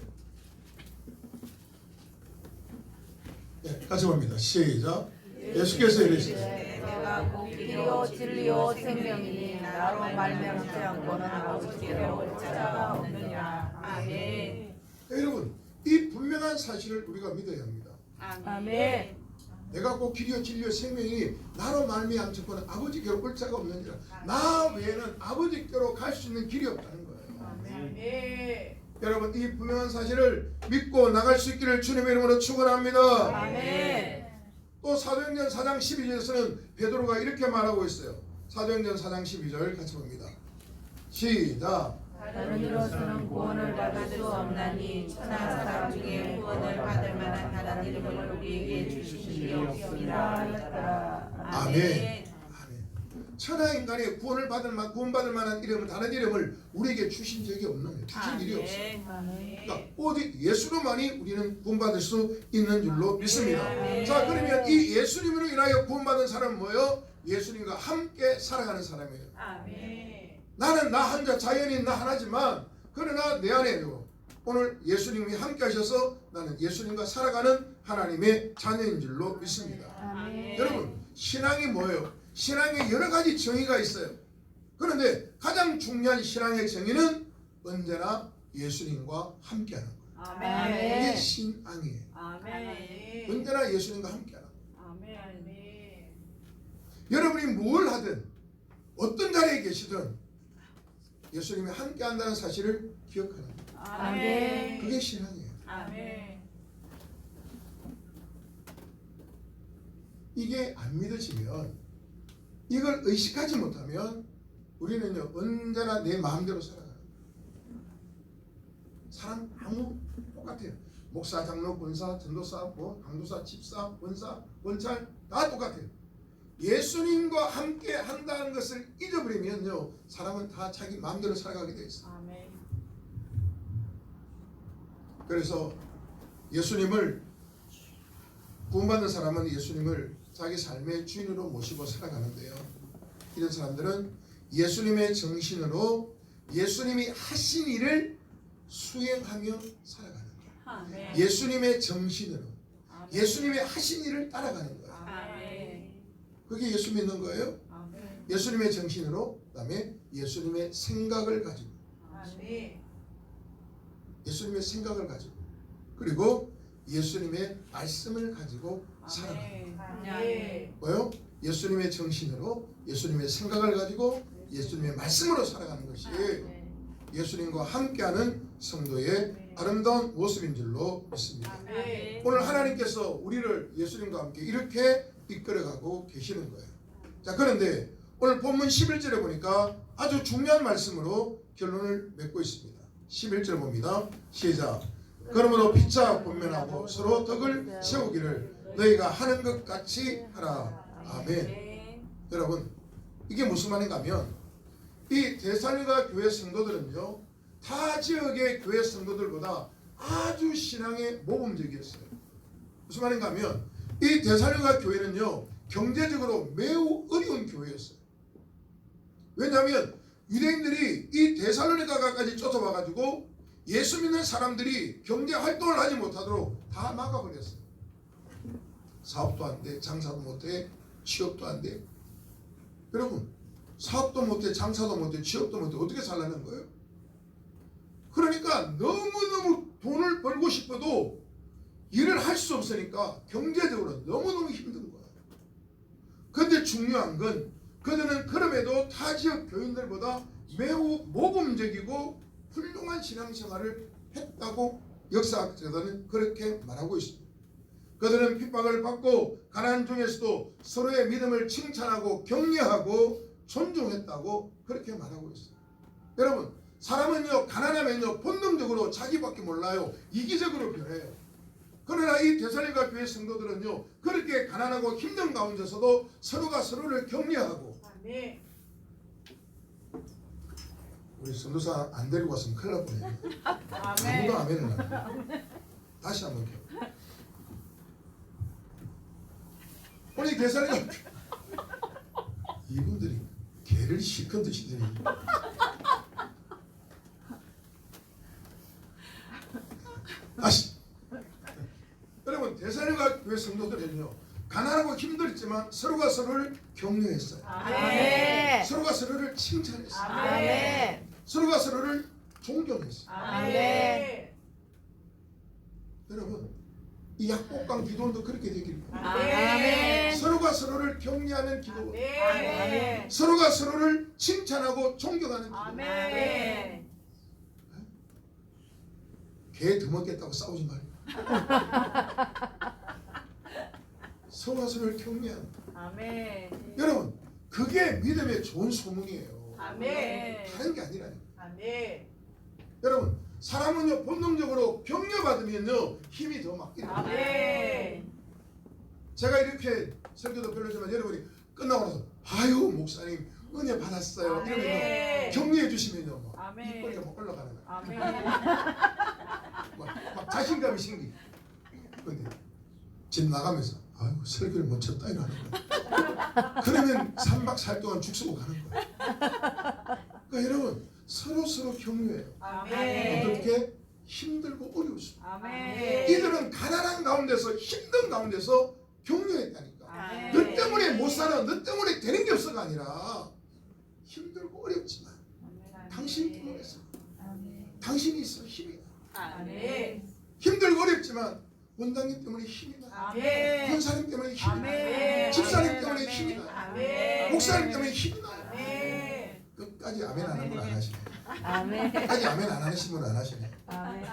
네, 같이 봅니다. 시작. 예수께서 이르시되 내가 곧 길이요 진리요 생명이니 나로 말미암지 않고는 아버지께로 찾아가 없느니라. 아멘. 여러분 이 분명한 사실을 우리가 믿어야 합니다. 아멘. 내가 곧 길이요 진리요 생명이 나로 말미암고는 아버지께로 올 자가 없느니라. 나 외에는 아버지께로 갈 수 있는 길이 없다는 거예요. 아멘. 여러분 이 분명한 사실을 믿고 나갈 수 있기를 주님의 이름으로 축원합니다. 아멘. 또 사도행전 4장 12절에서는 베드로가 이렇게 말하고 있어요. 사도행전 4장 12절 같이 봅니다. 시작. 다른 이로서는 구원을 받을 수 없나니 천하 사람 중에 구원을 받을 만한 다른 이름을 우리에게 주신 일이 없습니다 하였더라. 아멘. 아멘. 천하 인간의 구원받을 만한 이름은 다른 이름을 우리에게 주신 적이 없는 거예요. 주신 일이 없어요. 그러니까 오직 예수로만이 우리는 구원받을 수 있는 줄로 믿습니다. 자, 그러면 이 예수님으로 인하여 구원받은 사람은 뭐예요? 예수님과 함께 살아가는 사람이에요. 아멘. 나는 나 혼자 자연인 나 하나지만 그러나 내 안에요. 오늘 예수님이 함께 하셔서 나는 예수님과 살아가는 하나님의 자녀인 줄로 믿습니다. 아멘. 여러분, 신앙이 뭐예요? 신앙에 여러 가지 정의가 있어요. 그런데 가장 중요한 신앙의 정의는 언제나 예수님과 함께하는 거예요. 아멘. 이게 신앙이에요. 아멘. 언제나 예수님과 함께하는 거예요. 아멘. 여러분이 뭘 하든 어떤 자리에 계시든 예수님이 함께한다는 사실을 기억하는 거예요. 아멘. 그게 신앙이에요. 아멘. 이게 안 믿어지면, 이걸 의식하지 못하면 우리는요 언제나 내 마음대로 살아가요. 사람 아무 똑같아요. 목사, 장로, 권사, 전도사, 강도사, 집사, 원사, 원찰 다 똑같아요. 예수님과 함께 한다는 것을 잊어버리면요 사람은 다 자기 마음대로 살아가게 돼 있어요. 아멘. 그래서 예수님을 구원받는 사람은 예수님을 자기 삶의 주인으로 모시고 살아가는데요. 이런 사람들은 예수님의 정신으로 예수님이 하신 일을 수행하며 살아가는 거예요. 아멘. 예수님의 정신으로 아멘. 예수님이 하신 일을 따라가는 거예요. 아멘. 그게 예수 믿는 거예요. 아멘. 예수님의 정신으로, 그다음에 예수님의 생각을 가지고, 아멘. 예수님의 생각을 가지고, 그리고 예수님의 말씀을 가지고 살아가는 거예요. 아멘. 뭐요? 예수님의 정신으로 예수님의 생각을 가지고 예수님의 말씀으로 살아가는 것이 예수님과 함께하는 성도의 아름다운 모습인 줄로 믿습니다. 아멘. 오늘 하나님께서 우리를 예수님과 함께 이렇게 이끌어가고 계시는 거예요. 자, 그런데 오늘 본문 11절에 보니까 아주 중요한 말씀으로 결론을 맺고 있습니다. 11절 봅니다. 시작. 그러므로 피차 권면하고 서로 덕을 세우기를 너희가 하는 것 같이 하라. 아멘. 여러분, 이게 무슨 말인가 하면 이 데살로니가 교회 성도들은요 타 지역의 교회 성도들보다 아주 신앙에 모범적이었어요. 무슨 말인가 하면 이 데살로니가 교회는요 경제적으로 매우 어려운 교회였어요. 왜냐하면 유대인들이 이 데살로니가까지 쫓아와 가지고 예수 믿는 사람들이 경제 활동을 하지 못하도록 다 막아버렸어요. 사업도 안 돼, 장사도 못해, 취업도 안 돼. 여러분, 사업도 못해, 장사도 못해, 취업도 못해, 어떻게 살라는 거예요? 그러니까 너무너무 돈을 벌고 싶어도 일을 할 수 없으니까 경제적으로 너무너무 힘든 거예요. 그런데 중요한 건 그들은 그럼에도 타 지역 교인들보다 매우 모범적이고 훌륭한 신앙생활을 했다고 역사학자들은 그렇게 말하고 있습니다. 그들은 핍박을 받고 가난 중에서도 서로의 믿음을 칭찬하고 격려하고 존중했다고 그렇게 말하고 있어요. 여러분, 사람은요 가난하면요 본능적으로 자기밖에 몰라요. 이기적으로 변해요. 그러나 이 데살로니가 교회 성도들은요 그렇게 가난하고 힘든 가운데서도 서로가 서로를 격려하고. 아멘. 우리 선도사 안 데리고 왔으면 큰일 날 뻔했네. 아멘. 아무도 아멘을 안 해. 다시 한번 해. 오늘 데살로니가 이분들이 개를 실컷 드시더니 다시. 여러분, 데살로니가 교회 성도들은요 가난하고 힘들었지만 서로가 서로를 격려했어요. 아멘. 서로가 서로를 칭찬했어요. 아멘. 서로가 서로를 존경했어요. 아멘. 여러분, 이 약복강 기도원도 그렇게 되길 바랍니다. 아멘. 서로가 서로를 격려하는 기도, 아멘. 서로가 서로를 칭찬하고 존경하는 기도. 아멘. 개 더먹겠다고 싸우지 말고 서로가 서로를 격려하는. 아멘. 여러분, 그게 믿음의 좋은 소문이에요. 아멘. 다른 게 아니라니까. 아멘. 여러분 사람은요 본능적으로 격려받으면요 힘이 더 막 일어나요. 아멘. 제가 이렇게 설교도 별로지만 여러분이 끝나고 나서 아유 목사님 은혜 받았어요 이러면요 아멘. 격려해 주시면요 막 아멘. 입꼬리가 막 올라가는 거예요. 아멘. 막 자신감이 생기. 근데 집 나가면서 아유 설교를 못 쳤다 이러는 거예요. 그러면 3박 4일 동안 죽 쓰고 가는 거예요. 그러니까 여러분 서로 격려해요. 아멘. 어떻게 힘들고 어려울수록 아멘. 이들은 가난한 가운데서 힘든 가운데서 격려했다니까. 아멘. 너 때문에 못 살아, 너 때문에 되는 게 없어가 아니라 힘들고 어렵지만 당신 때문에서 당신이 있어 힘이 나. 아멘. 힘들고 어렵지만 원장님 때문에 힘이 나. 아멘. 권사님 때문에 힘이 나. 아멘. 집사님 때문에 힘이 나. 아멘. 목사님 때문에 힘이 나. 아멘. 끝까지 아멘 안 하는 분 안 하시네. 아멘. 끝까지 아멘 안 하시는 분 안 하시네. 아멘.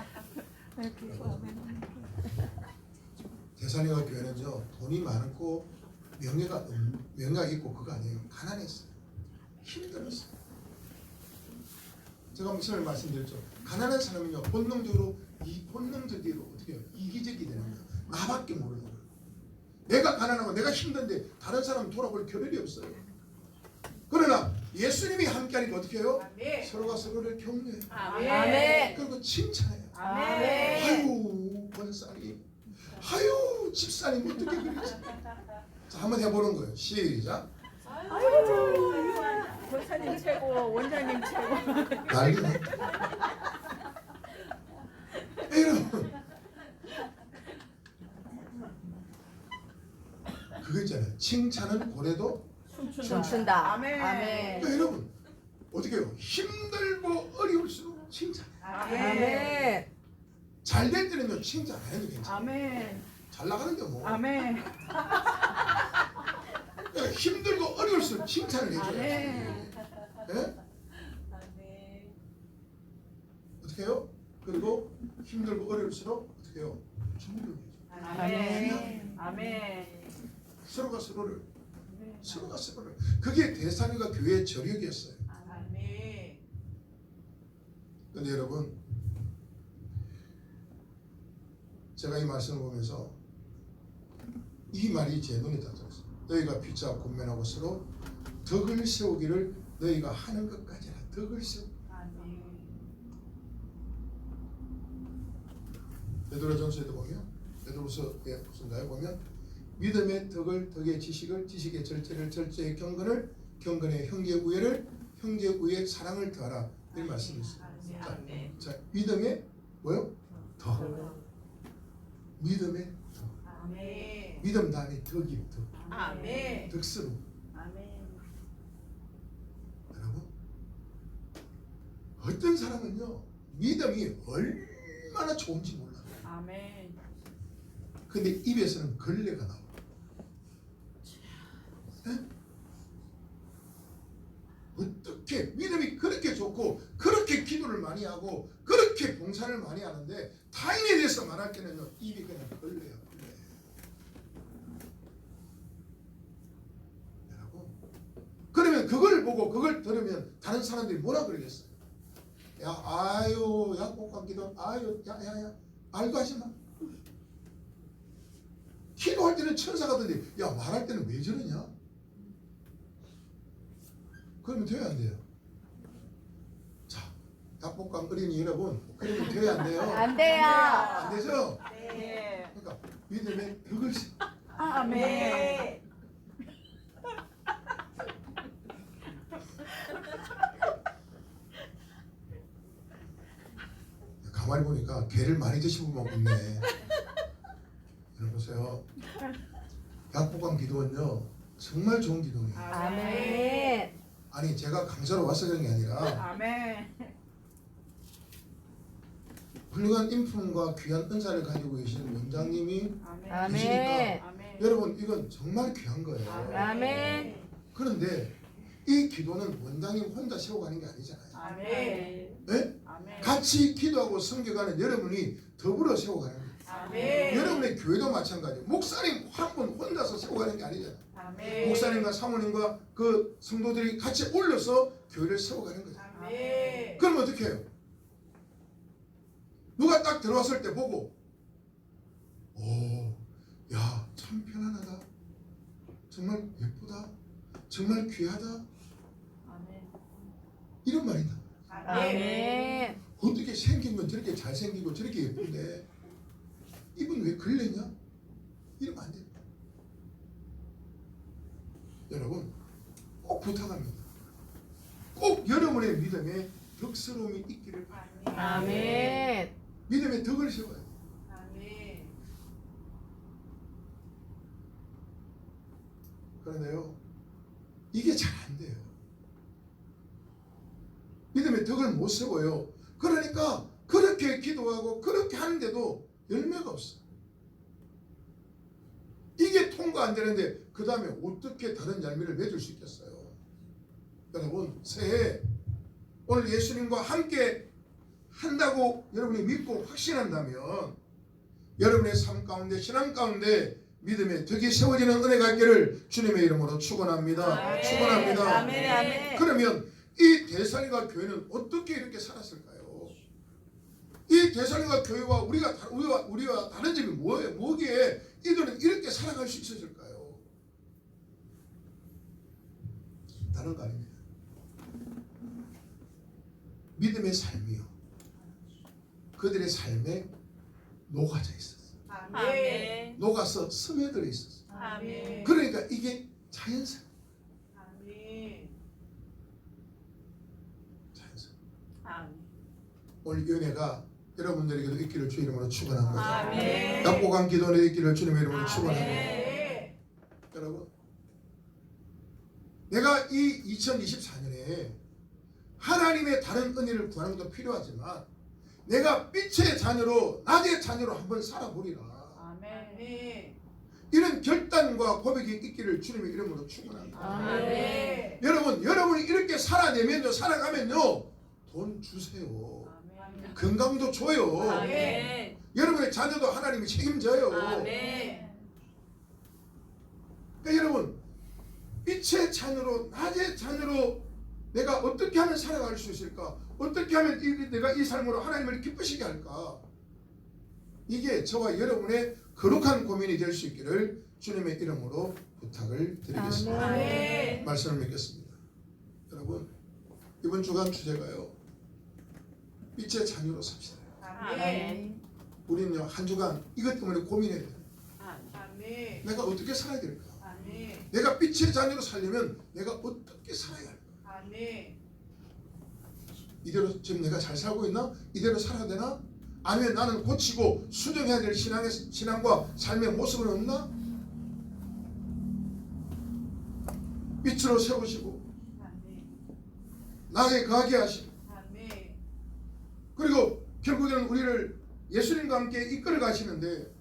대산이가 교회는요 돈이 많고 명예가 있고 그거 아니에요. 가난했어요. 힘들었어요. 제가 무슨 말씀드렸죠. 가난한 사람은요 본능적으로 이 본능적으로 어떻게 해요? 이기적이 되는 거예요. 나밖에 모르는 거예요. 내가 가난하고 내가 힘든데 다른 사람 돌아볼 겨를이 없어요. 그러나 예수님이 함께하니까 어떻게 해요? 아멘. 서로가 서로를 격려해요. 아멘. 그리고 칭찬해요. 아멘. 아유 권사님, 아유 집사님 어떻게 그러지? 자 한번 해보는 거예요. 시작. 권사님 최고, 원장님 최고. 난리네. 여러분 그거 있잖아요. 칭찬은 고래도. 춤춘다. 아멘. 아멘. 그러니까 여러분 어떻게 해요? 힘들고 어려울수록 칭찬. 아멘. 잘 될 때는요 칭찬 안 해도 괜찮아요. 아멘. 잘 나가는데 뭐. 아멘. 그러니까 힘들고 어려울수록 칭찬을 해줘요. 아멘. 예? 어떻게 해요? 그리고 힘들고 어려울수록 어떻게 해요? 존경해줘. 아멘. 아멘. 서로가 서로를 그게 대산이가 교회의 저력이었어요. 아멘. 근데 여러분 제가 이 말씀을 보면서 이 말이 제 눈에 딱 들었어요. 너희가 피차 권면하고 서로 덕을 세우기를 너희가 하는 것까지라. 덕을 세우. 아멘. 베드로전서에도 보면 베드로서에 무슨가에 보면 믿음의 덕을 덕의 지식을 지식의 절제를 절제의 경건을 경건의 형제 우애를 형제 우애의 사랑을 더하라. 이 말씀이 있어요. 아멘. 자 믿음의 뭐요? 덕. 믿음의 덕. 아멘. 믿음 다음에 덕이요. 덕. 아멘. 덕스러움. 아멘. 여러분 어떤 사람은요 믿음이 얼마나 좋은지 몰라요. 아멘. 근데 입에서는 걸레가 나와. 네? 어떻게 믿음이 그렇게 좋고 그렇게 기도를 많이 하고 그렇게 봉사를 많이 하는데 타인에 대해서 말할 때는요 입이 그냥 걸레야. 여러분 그러면 그걸 보고 그걸 들으면 다른 사람들이 뭐라 그러겠어요? 야 아유 약복한 기도 아유 야야야 알고 하지 마. 기도할 때는 천사 같은데 야 말할 때는 왜 저러냐? 그러면 돼야 안 돼요? 자 약복강 어린이 여러분 그러면 돼야 안 돼요? 안 돼요. 안 되죠? 네. 그러니까 믿음의 덕을 아멘. 가만히 보니까 개를 많이 드신 분만 없네. 여러분 보세요. 약복강 기도는요 정말 좋은 기도예요. 아멘. 아니 제가 강사로 와서 그런 게 아니라 아멘. 훌륭한 인품과 귀한 은사를 가지고 계신 원장님이 아멘. 아멘. 아멘. 여러분 이건 정말 귀한 거예요. 아멘. 그런데 이 기도는 원장님 혼자 세워가는 게 아니잖아요. 아멘. 네? 아멘. 같이 기도하고 섬겨가는 여러분이 더불어 세워가는 거예요. 아멘. 여러분의 교회도 마찬가지예요. 목사님 한 분 혼자서 세워가는 게 아니잖아요. 아멘. 목사님과 사모님과 그 성도들이 같이 올려서 교회를 세워가는 거죠. 아멘. 그럼 어떻게 해요? 누가 딱 들어왔을 때 보고 야, 참 편안하다. 정말 예쁘다. 정말 귀하다. 이런 말이 나. 아멘. 어떻게 생긴 건 저렇게 잘생기고 저렇게 예쁜데 이분 왜 그랬냐? 이러면 안 됩니다. 여러분 꼭 부탁합니다. 꼭 여러분의 믿음에 덕스러움이 있기를 바랍니다. 아멘. 믿음의 덕을 세워야 돼요. 그런데요, 이게 잘 안 돼요. 믿음의 덕을 못 세워요. 그러니까 그렇게 기도하고 그렇게 하는데도 열매가 없어. 이게 통과 안 되는데 그 다음에 어떻게 다른 열매를 맺을 수 있겠어요? 여러분, 새해 오늘 예수님과 함께 한다고 여러분이 믿고 확신한다면 여러분의 삶 가운데, 신앙 가운데 믿음의 덕이 세워지는 은혜가 있기를 주님의 이름으로 축원합니다. 축원합니다. 아멘. 아멘. 그러면 이 대살림과 교회는 어떻게 이렇게 살았을까요? 이 대살림과 교회와 우리와 다른 점이 뭐예요? 뭐기에 이들은 이렇게 살아갈 수 있었을까요? 다른 거 아닙니다. 믿음의 삶이요, 그들의 삶에 녹아져 있었어요. 아멘. 녹아서 스며들어 있었어요. 아멘. 그러니까 이게 자연스러워. 오늘 이 은혜가 여러분들에게도 있기를 주의 이름으로 축원합니다. 아멘. 약복한 기도에 있기를 주님의 이름으로 축원합니다. 아멘. 여러분, 내가 이 2024년에 하나님의 다른 은혜를 구하는 것도 필요하지만 내가 빛의 자녀로, 낮의 자녀로 한번 살아보리라. 아멘. 이런 결단과 고백이 있기를 주님의 이름으로 축원합니다. 아멘. 여러분이 이렇게 살아내면요, 살아가면요, 돈 주세요. 건강도 줘요. 아멘. 여러분의 자녀도 하나님이 책임져요. 아멘. 그러니까 여러분, 빛의 자녀로, 낮의 자녀로 내가 어떻게 하면 살아갈 수 있을까? 어떻게 하면 내가 이 삶으로 하나님을 기쁘시게 할까? 이게 저와 여러분의 거룩한 고민이 될 수 있기를 주님의 이름으로 부탁을 드리겠습니다. 아멘. 말씀을 맺겠습니다. 여러분, 이번 주간 주제가요, 빛의 자녀로 삽시다. 아멘. 우리는요, 한 주간 이것 때문에 고민해야 돼요. 아멘. 내가 어떻게 살아야 될까? 아멘. 내가 빛의 자녀로 살려면 내가 어떻게 살아야 할까? 아멘. 이대로 지금 내가 잘 살고 있나? 이대로 살아야 되나? 아니면 나는 고치고 수정해야 될 신앙과 삶의 모습은 없나? 빛으로 세우시고 나에 거하게 하시고, 아멘. 그리고 결국에는 우리를 예수님과 함께 이끌어 가시는데,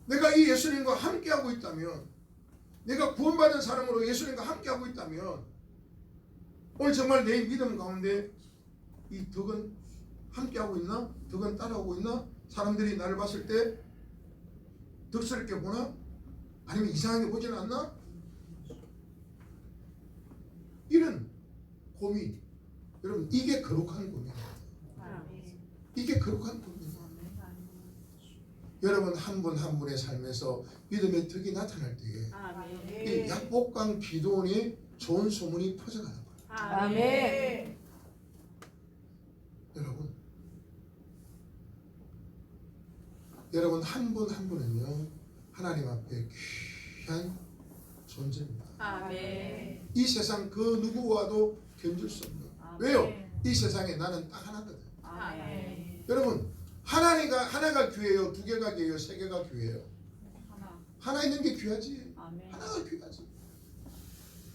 내가 이 예수님과 함께하고 있다면, 내가 구원받은 사람으로 예수님과 함께하고 있다면, 오늘 정말 내 믿음 가운데 이 덕은 함께하고 있나? 덕은 따라오고 있나? 사람들이 나를 봤을 때 덕스럽게 보나? 아니면 이상하게 보지는 않나? 이런 고민, 여러분, 이게 거룩한 고민입니다. 이게 거룩한 고민입니다. 여러분 한 분 한 분의 삶에서 믿음의 덕이 나타날 때에 이 약복강 기도원의 좋은 소문이 퍼져가는 거예요. 아멘. 여러분 한 분 한 분은요, 하나님 앞에 귀한 존재입니다. 아멘. 이 세상 그 누구와도 견줄 수 없는. 왜요? 이 세상에 나는 딱 하나거든. 아멘. 여러분, 하나가 귀해요? 두 개가 귀해요? 세 개가 귀해요? 하나 있는 게 귀하지. 아멘. 하나가 귀하지.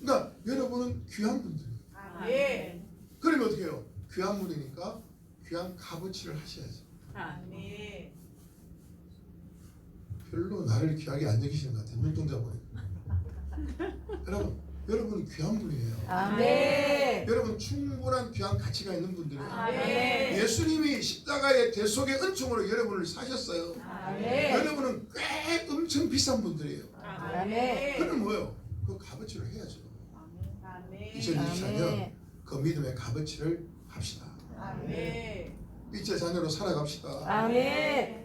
그러니까 여러분은 귀한 분들이에요. 아멘. 그러면 어떻게 해요? 귀한 분이니까 귀한 값어치를 하셔야죠. 아멘. 별로 나를 귀하게 안 여기시는 것 같아요. 눈동자 보니까. 여러분은 귀한 분이에요. 아멘. 여러분 충분한 귀한 가치가 있는 분들이에요. 아멘. 예수님이 십자가의 대속의 은총으로 여러분을 사셨어요. 아멘. 여러분은 꽤 엄청 비싼 분들이에요. 아멘. 그럼 뭐예요? 그 값어치를 해야죠. 아멘. 2024년 그 믿음의 값어치를 합시다. 아멘. 빛의 자녀로 살아갑시다. 아멘.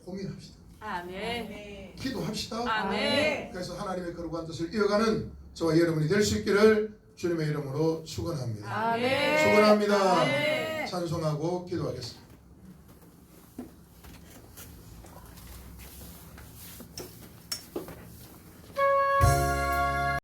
고민합시다. 아멘. 기도합시다. 아멘. 그래서 하나님의 거룩한 뜻을 이어가는 저와 여러분이 될 수 있기를 주님의 이름으로 축원합니다. 아멘. 축원합니다. 아멘. 찬송하고 기도하겠습니다.